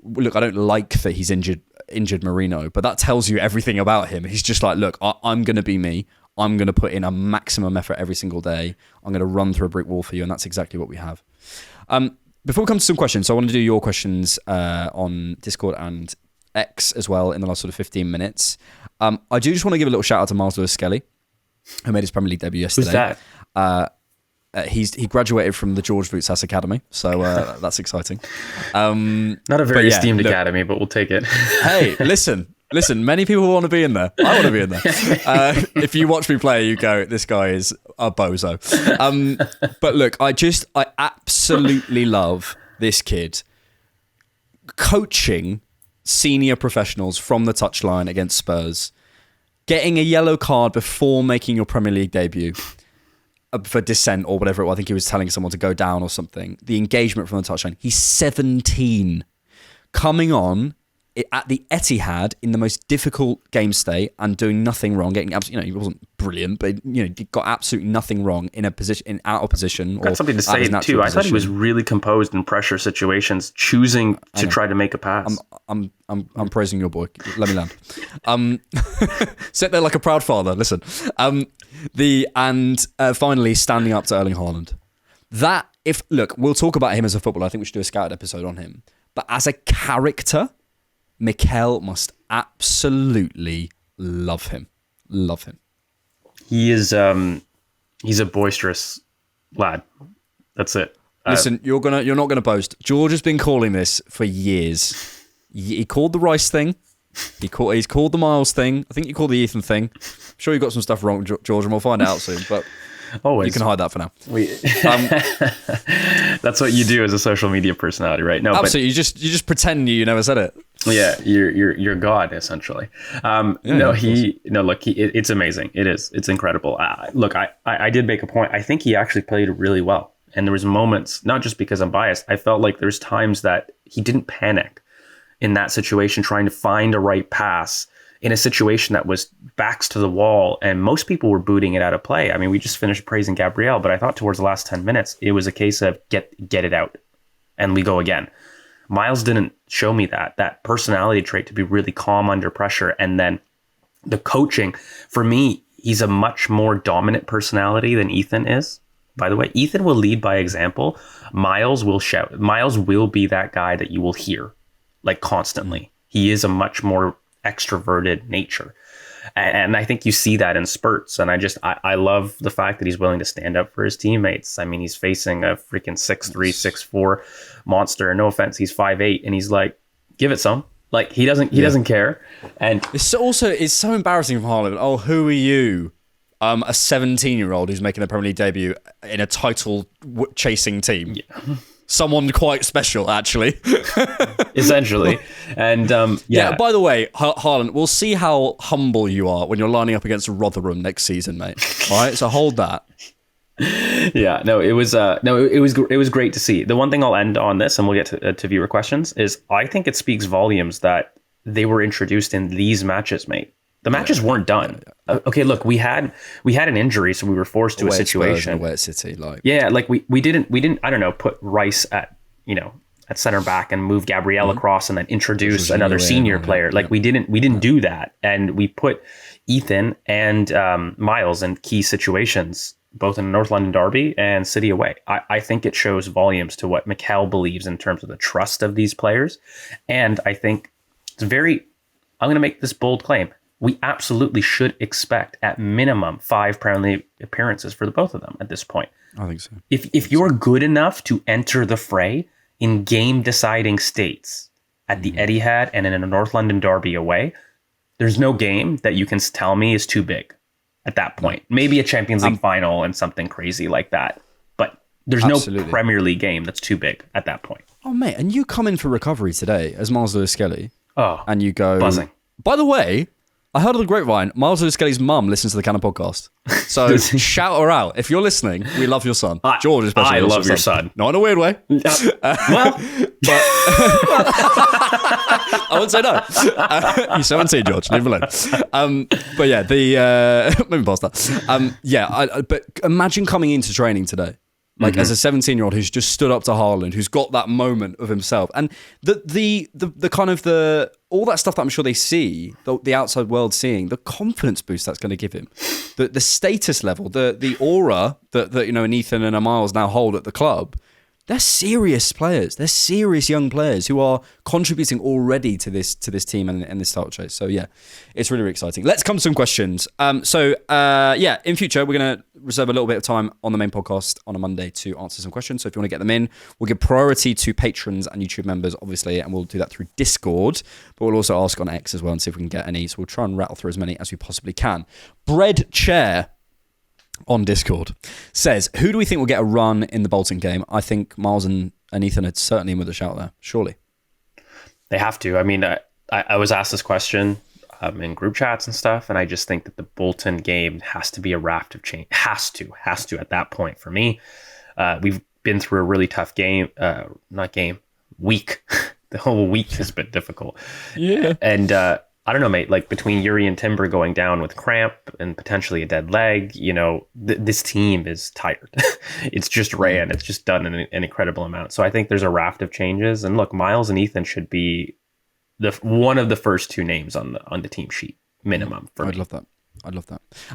Look, I don't like that he's injured Marino, but that tells you everything about him. He's just like, look, I'm going to be me. I'm going to put in a maximum effort every single day. I'm going to run through a brick wall for you, and that's exactly what we have. Before we come to some questions, so I want to do your questions on Discord and X as well in the last sort of 15 minutes. I do just want to give a little shout out to Miles Lewis-Skelly, who made his Premier League debut yesterday. Who's that? He graduated from the George Voutsas Academy, so that's exciting. Not a very esteemed academy, but we'll take it. Hey, listen. Many people want to be in there. I want to be in there. If you watch me play, you go, "This guy is a bozo." But look, I absolutely love this kid coaching senior professionals from the touchline against Spurs, getting a yellow card before making your Premier League debut. For dissent or whatever, I think he was telling someone to go down or something. The engagement from the touchline. He's 17, coming on at the Etihad in the most difficult game state and doing nothing wrong. Getting absolutely, he wasn't brilliant, but he got absolutely nothing wrong in a position, out of position. Got something to say too. I thought he was really composed in pressure situations, choosing to try to make a pass. I'm praising your boy. Let me land. Sit there like a proud father. Listen. Finally standing up to Erling Haaland. Look, we'll talk about him as a footballer. I think we should do a scouted episode on him. But as a character, Mikel must absolutely love him. Love him. He is he's a boisterous lad. That's it. Listen, you're not gonna boast. George has been calling this for years. He called the Rice thing. He's called the Miles thing. I think you called the Ethan thing. I'm sure you got some stuff wrong, George, and we'll find out soon. But always, you can hide that for now. That's what you do as a social media personality, right? No, absolutely. But you just pretend you never said it. Yeah, you're God essentially. It's amazing. It is. It's incredible. Look, I did make a point. I think he actually played really well, and there was moments, not just because I'm biased. I felt like there's times that he didn't panic in that situation, trying to find a right pass in a situation that was backs to the wall, and most people were booting it out of play. I mean, we just finished praising Gabriel, but I thought towards the last 10 minutes, it was a case of get it out, and we go again. Miles didn't show me that personality trait to be really calm under pressure, and then the coaching. For me, he's a much more dominant personality than Ethan is. By the way, Ethan will lead by example. Miles will shout. Miles will be that guy that you will hear like constantly. He is a much more extroverted nature. And I think you see that in spurts. And I love the fact that he's willing to stand up for his teammates. I mean, he's facing a freaking 6'3", 6'4" monster. No offense, he's 5'8", and he's like, give it some. Like, he doesn't care. And it's so embarrassing from Haaland. Oh, who are you? A 17-year-old who's making a Premier League debut in a title chasing team. Yeah. Someone quite special, actually. Essentially. And by the way, Haaland, we'll see how humble you are when you're lining up against Rotherham next season, mate. All right, so hold that. Yeah, no, it was great to see. The one thing I'll end on this, and we'll get to viewer questions, is I think it speaks volumes that they were introduced in these matches, mate. The matches weren't done. Okay, look, we had an injury, so we were forced to away a situation. Away at City, like like we didn't I don't know, put Rice at at center back and move Gabriel across and then introduce another senior player. Like we didn't do that, and we put Ethan and Miles in key situations, both in North London derby and City away. I think it shows volumes to what Mikel believes in terms of the trust of these players, and I think it's very. I'm going to make this bold claim. We absolutely should expect at minimum 5 Premier League appearances for the both of them at this point. I think so. If you're good enough to enter the fray in game deciding states at the Etihad and in a North London derby away, there's no game that you can tell me is too big at that point. Maybe a Champions League final and something crazy like that. But there's no Premier League game that's too big at that point. Oh, mate, and you come in for recovery today as Miles Lewis-Skelly. Oh, and you go... buzzing. By the way, I heard on the grapevine, Miles Lewis-Skelly's mum listens to the Cannon podcast. So shout her out. If you're listening, we love your son. George especially. I love your son. Not in a weird way. Well, but I wouldn't say no. He's 17, George. Leave him alone. But yeah, moving past that. But imagine coming into training today. Like as a 17-year-old who's just stood up to Haaland, who's got that moment of himself, and the kind of all that stuff that I'm sure they see, the outside world seeing, the confidence boost that's going to give him, the status level, the aura that an Ethan and a Miles now hold at the club. They're serious players. They're serious young players who are contributing already to this team and this title chase. So yeah, it's really, really exciting. Let's come to some questions. In future we're going to reserve a little bit of time on the main podcast on a Monday to answer some questions. So if you want to get them in, we'll give priority to patrons and YouTube members, obviously, and we'll do that through Discord. But we'll also ask on X as well and see if we can get any. So we'll try and rattle through as many as we possibly can. Bread Chair on Discord says, who do we think will get a run in the Bolton game? I think Miles and Ethan are certainly in with a shout there, surely. They have to. I mean, I was asked this question in group chats and stuff, and I just think that the Bolton game has to be a raft of change. Has to at that point for me. We've been through a really tough week. The whole week has been difficult. Yeah. And I don't know, mate, like between Yuri and Timber going down with cramp and potentially a dead leg, this team is tired. It's just ran. It's just done an incredible amount. So I think there's a raft of changes. And look, Miles and Ethan should be one of the first 2 names on the team sheet, minimum. I'd love that. And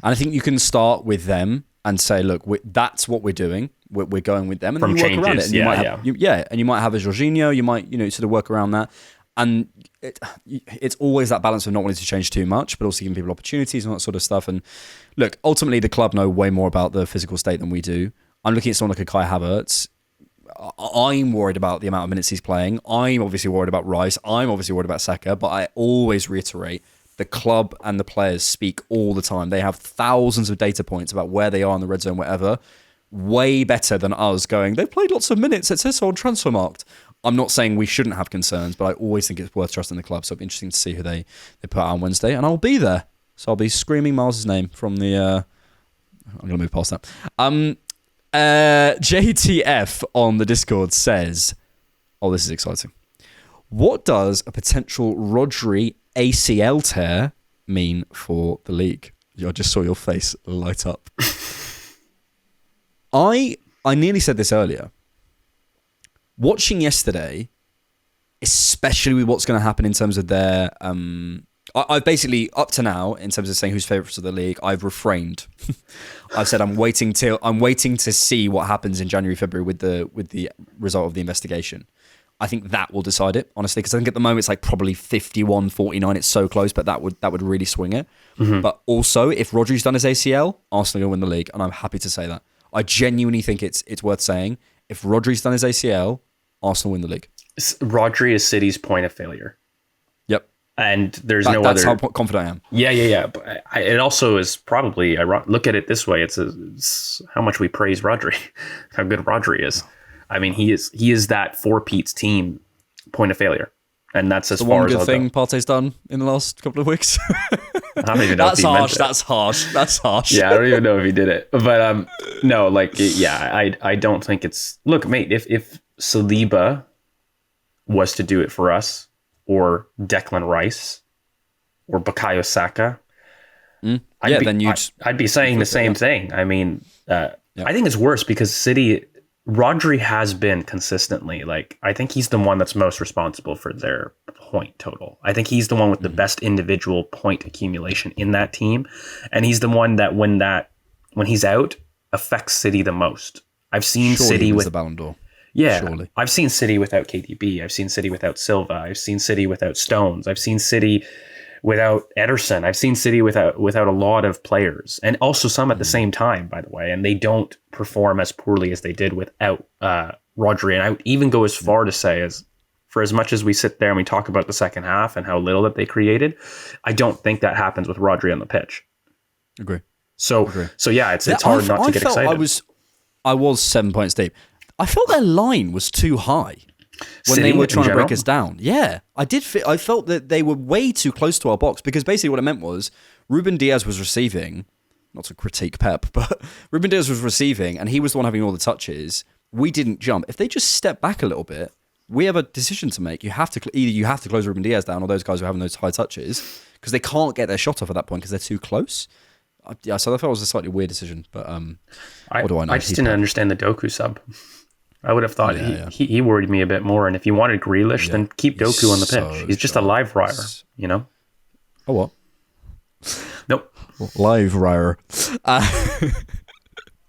I think you can start with them and say, look, that's what we're doing. We're going with them. And then you work around it. And and you might have a Jorginho. You might, sort of work around that. And it's always that balance of not wanting to change too much, but also giving people opportunities and that sort of stuff. And look, ultimately, the club know way more about the physical state than we do. I'm looking at someone like a Kai Havertz. I'm worried about the amount of minutes he's playing. I'm obviously worried about Rice. I'm obviously worried about Saka. But I always reiterate, the club and the players speak all the time. They have thousands of data points about where they are in the red zone, whatever. Way better than us going, they've played lots of minutes. It says so on Transfermarkt. I'm not saying we shouldn't have concerns, but I always think it's worth trusting the club. So it'll be interesting to see who they put out on Wednesday. And I'll be there. So I'll be screaming Miles' name from the... I'm going to move past that. JTF on the Discord says... Oh, this is exciting. What does a potential Rodri ACL tear mean for the league? I just saw your face light up. I nearly said this earlier. Watching yesterday, especially with what's going to happen in terms of their... I've basically, up to now, in terms of saying who's favourites of the league, I've refrained. I've said I'm waiting to see what happens in January, February with the result of the investigation. I think that will decide it, honestly, because I think at the moment it's like probably 51-49. It's so close, but that would really swing it. Mm-hmm. But also, if Rodri's done his ACL, Arsenal will win the league, and I'm happy to say that. I genuinely think it's worth saying. If Rodri's done his ACL, Arsenal win the league. Rodri is City's point of failure. Yep. And that's other... That's how confident I am. Yeah. But it also is probably... Look at it this way. It's how much we praise Rodri. How good Rodri is. I mean, he is that for Pete's team point of failure. And that's as far as I'll go. The one good thing Partey's done in the last couple of weeks. I don't even know if he meant it. That's harsh. Yeah, I don't even know if he did it. But no, I don't think it's... Look, mate, if Saliba was to do it for us, or Declan Rice, or Bukayo Saka, I'd be saying the same thing. I mean, I think it's worse because Rodri has been consistently, like, I think he's the one that's most responsible for their point total. I think he's the one with the best individual point accumulation in that team. And he's the one that when he's out, affects City the most. I've seen City with the Ballon d'Or. Yeah, surely. I've seen City without KDB. I've seen City without Silva. I've seen City without Stones. I've seen City without Ederson. I've seen City without a lot of players, and also some at the same time, by the way. And they don't perform as poorly as they did without Rodri. And I would even go as far to say, for as much as we sit there and we talk about the second half and how little that they created, I don't think that happens with Rodri on the pitch. Agree. So yeah, it's hard not to get excited. I was 7 points deep. I felt their line was too high when they were trying to break us down. Yeah, I felt that they were way too close to our box, because basically what it meant was Ruben Diaz was receiving, not to critique Pep, but Ruben Diaz was receiving and he was the one having all the touches. We didn't jump. If they just step back a little bit, we have a decision to make. You have to close Ruben Diaz down, or those guys who are having those high touches, because they can't get their shot off at that point because they're too close. Yeah, so I thought it was a slightly weird decision, but what do I know? I just didn't understand the Doku sub. I would have thought he worried me a bit more. And if you wanted Grealish, then keep Doku on the pitch. He's just a live wire, you know? Oh, what? Nope. Live wire.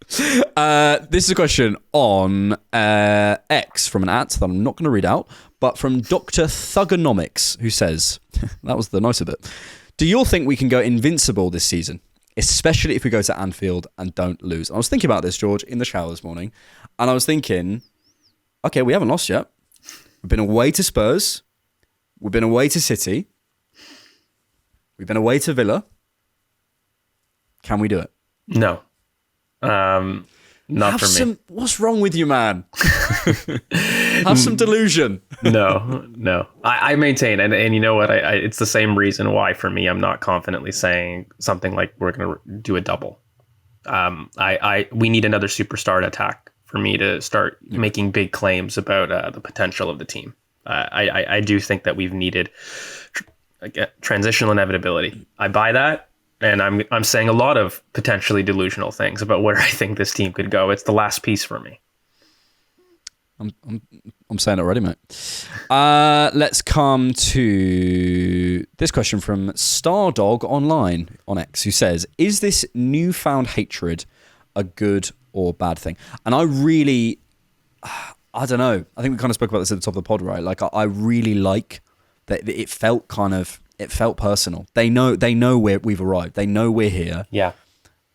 This is a question on X from an @ that I'm not going to read out, but from Dr. Thugonomics, who says, that was the nicer bit. Do you all think we can go invincible this season, especially if we go to Anfield and don't lose? I was thinking about this, George, in the shower this morning, and I was thinking, okay, we haven't lost yet. We've been away to Spurs. We've been away to City. We've been away to Villa. Can we do it? No. Not for me. What's wrong with you, man? Have some delusion. No. I maintain, and you know what? It's the same reason why, for me, I'm not confidently saying something like we're going to do a double. We need another superstar to attack for me to start making big claims about the potential of the team. I do think that we've needed transitional inevitability. I buy that. And I'm saying a lot of potentially delusional things about where I think this team could go. It's the last piece for me. I'm saying it already, mate. Let's come to this question from Stardog Online on X, who says, is this newfound hatred a good or bad thing? And I don't know. I think we kind of spoke about this at the top of the pod, right? Like, I really like that it felt personal. They know where we've arrived. They know we're here. Yeah.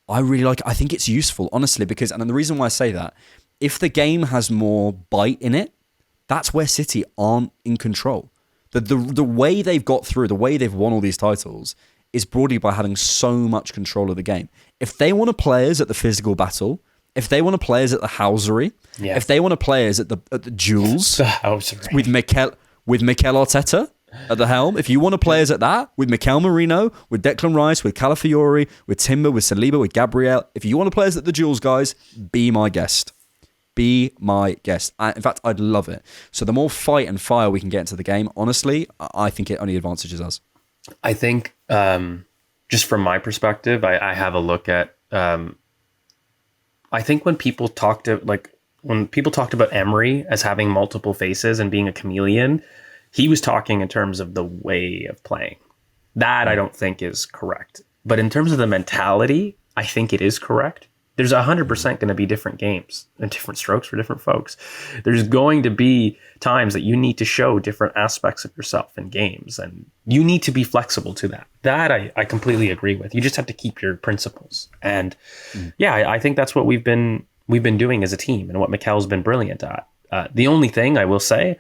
I really like it. I think it's useful, honestly, because, and the reason why I say that, if the game has more bite in it, that's where City aren't in control. The way they've got through, the way they've won all these titles is broadly by having so much control of the game. If they want to play us at the physical battle, if they want to play us at the housery, if they want to play us at the duels with Mikel Arteta at the helm, if you want to play us at that, with Mikel Merino, with Declan Rice, with Calafiori, with Timber, with Saliba, with Gabriel, if you want to play us at the duels, guys, be my guest. Be my guest. In fact, I'd love it. So the more fight and fire we can get into the game, honestly, I think it only advantages us. I think, just from my perspective, I have a look at, I think when people talked about Emery as having multiple faces and being a chameleon, he was talking in terms of the way of playing. That I don't think is correct. But in terms of the mentality, I think it is correct. There's 100% going to be different games and different strokes for different folks. There's going to be times that you need to show different aspects of yourself in games, and you need to be flexible to that. That I completely agree with. You just have to keep your principles. And I think that's what we've been doing as a team, and what Mikel's been brilliant at. The only thing I will say,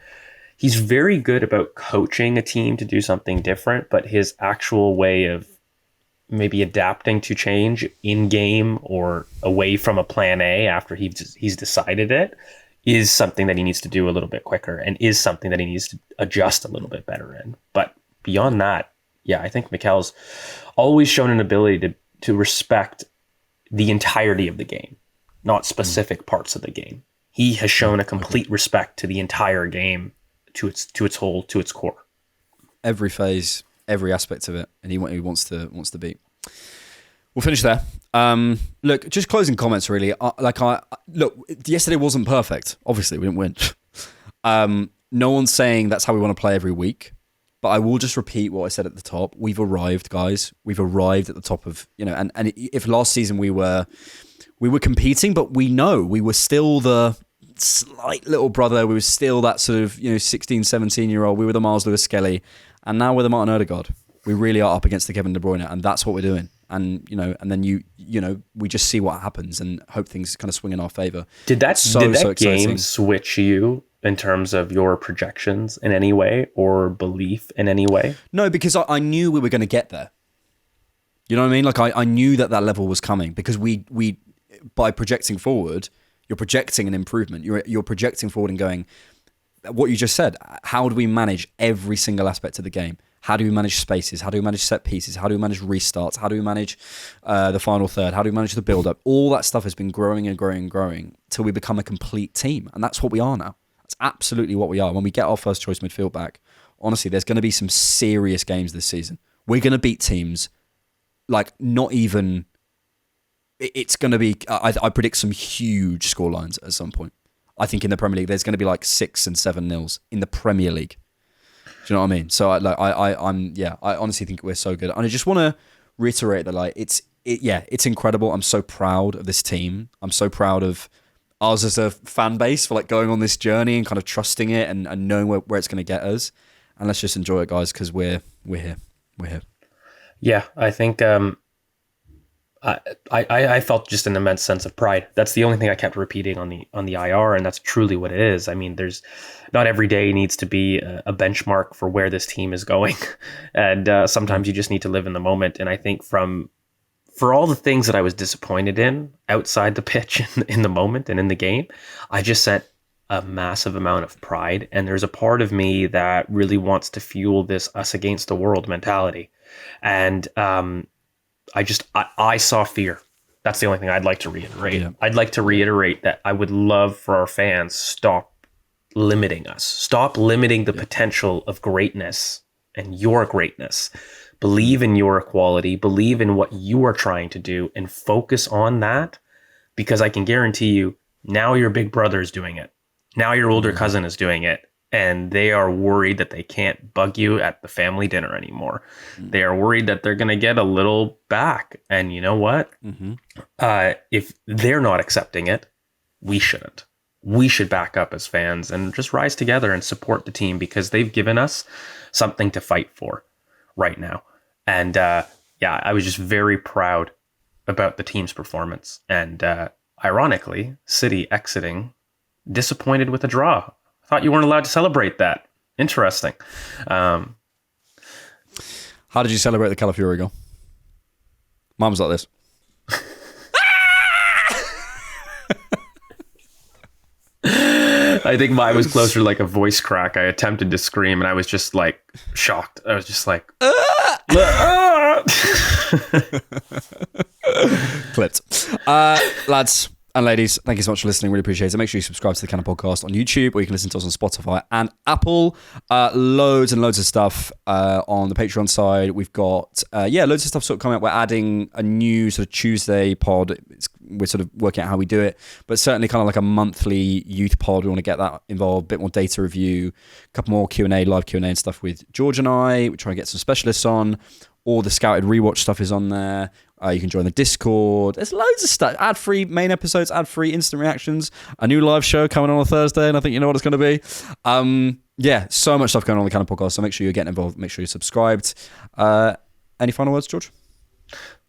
he's very good about coaching a team to do something different, but his actual way of maybe adapting to change in game or away from a plan A after he's decided it is something that he needs to do a little bit quicker, and is something that he needs to adjust a little bit better in. But beyond that, I think Mikel's always shown an ability to respect the entirety of the game, not specific parts of the game. He has shown a complete respect to the entire game, to its whole, to its core. Every phase, every aspect of it, and he wants to beat. We'll finish there. Look, just closing comments really. Look, yesterday wasn't perfect. Obviously, we didn't win. No one's saying that's how we want to play every week. But I will just repeat what I said at the top. We've arrived, guys. We've arrived at the top of, and if last season we were competing, but we know we were still the slight little brother. We were still that sort of, 16, 17-year-old. We were the Miles Lewis Skelly. And now we're the Martin Odegaard. We really are up against the Kevin De Bruyne, and that's what we're doing. And, and then we just see what happens and hope things kind of swing in our favor. Did that game switch you in terms of your projections in any way or belief in any way? No, because I knew we were going to get there. You know what I mean? Like I knew that level was coming because we by projecting forward, you're projecting an improvement. You're projecting forward and going, what you just said, how do we manage every single aspect of the game? How do we manage spaces? How do we manage set pieces? How do we manage restarts? How do we manage the final third? How do we manage the build-up? All that stuff has been growing and growing and growing till we become a complete team. And that's what we are now. That's absolutely what we are. When we get our first choice midfield back, honestly, there's going to be some serious games this season. We're going to beat teams like not even... It's going to be... I predict some huge scorelines at some point. I think in the Premier League, there's going to be like 6 and 7 nils in the Premier League. Do you know what I mean? So I honestly think we're so good, and I just want to reiterate that it's incredible. I'm so proud of this team. I'm so proud of us as a fan base for going on this journey and kind of trusting it and knowing where it's going to get us. And let's just enjoy it, guys, because we're here. We're here. Yeah, I think I felt just an immense sense of pride. That's the only thing I kept repeating on the IR, and that's truly what it is. I mean, there's not every day needs to be a benchmark for where this team is going, and sometimes you just need to live in the moment. And I think for all the things that I was disappointed in outside the pitch in the moment and in the game, I just sent a massive amount of pride. And there's a part of me that really wants to fuel this us against the world mentality, and I saw fear. That's the only thing I'd like to reiterate. Yeah. I'd like to reiterate that I would love for our fans stop limiting us. Stop limiting the potential of greatness and your greatness. Believe in your quality. Believe in what you are trying to do and focus on that, because I can guarantee you now your big brother is doing it. Now your older cousin is doing it. And they are worried that they can't bug you at the family dinner anymore. They are worried that they're going to get a little back. And you know what? If they're not accepting it, we shouldn't. We should back up as fans and just rise together and support the team, because they've given us something to fight for right now. And I was just very proud about the team's performance. And ironically, City exiting disappointed with a draw. Thought you weren't allowed to celebrate that. Interesting. How did you celebrate the Calafiori goal? Mine was like this. I think mine was closer to like a voice crack. I attempted to scream and I was just like shocked. I was just like... Clipped. Lads and ladies, thank you so much for listening. Really appreciate it. Make sure you subscribe to the Cannon Podcast on YouTube, or you can listen to us on Spotify and Apple. Loads and loads of stuff on the Patreon side. We've got, loads of stuff sort of coming up. We're adding a new sort of Tuesday pod. We're sort of working out how we do it, but certainly kind of like a monthly youth pod. We want to get that involved, a bit more data review, a couple more Q&A, live Q&A and stuff with George and I. We're trying to get some specialists on. All the Scouted Rewatch stuff is on there. You can join the Discord. There's loads of stuff. Ad-free main episodes, ad-free instant reactions. A new live show coming on Thursday, and I think you know what it's going to be. So much stuff going on the Cannon Podcast, so make sure you're getting involved. Make sure you're subscribed. Any final words, George?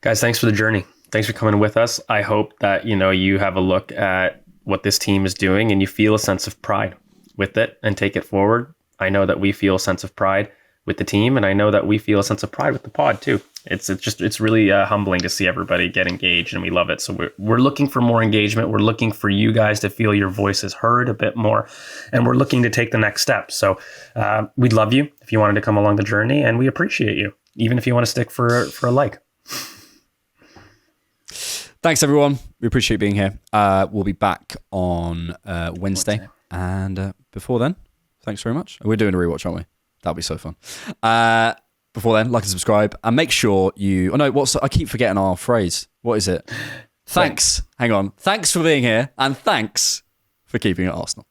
Guys, thanks for the journey. Thanks for coming with us. I hope that you have a look at what this team is doing and you feel a sense of pride with it and take it forward. I know that we feel a sense of pride with the team, and I know that we feel a sense of pride with the pod too. It's really humbling to see everybody get engaged, and we love it. So we're looking for more engagement. We're looking for you guys to feel your voices heard a bit more, and we're looking to take the next step. So we'd love you if you wanted to come along the journey, and we appreciate you, even if you want to stick for a like. Thanks, everyone. We appreciate being here. We'll be back on Wednesday. And before then, thanks very much. We're doing a rewatch, aren't we? That'll be so fun. before then, like and subscribe, and make sure you. Oh no, I keep forgetting our phrase. What is it? Thanks. Hang on. Thanks for being here, and thanks for keeping it Arsenal.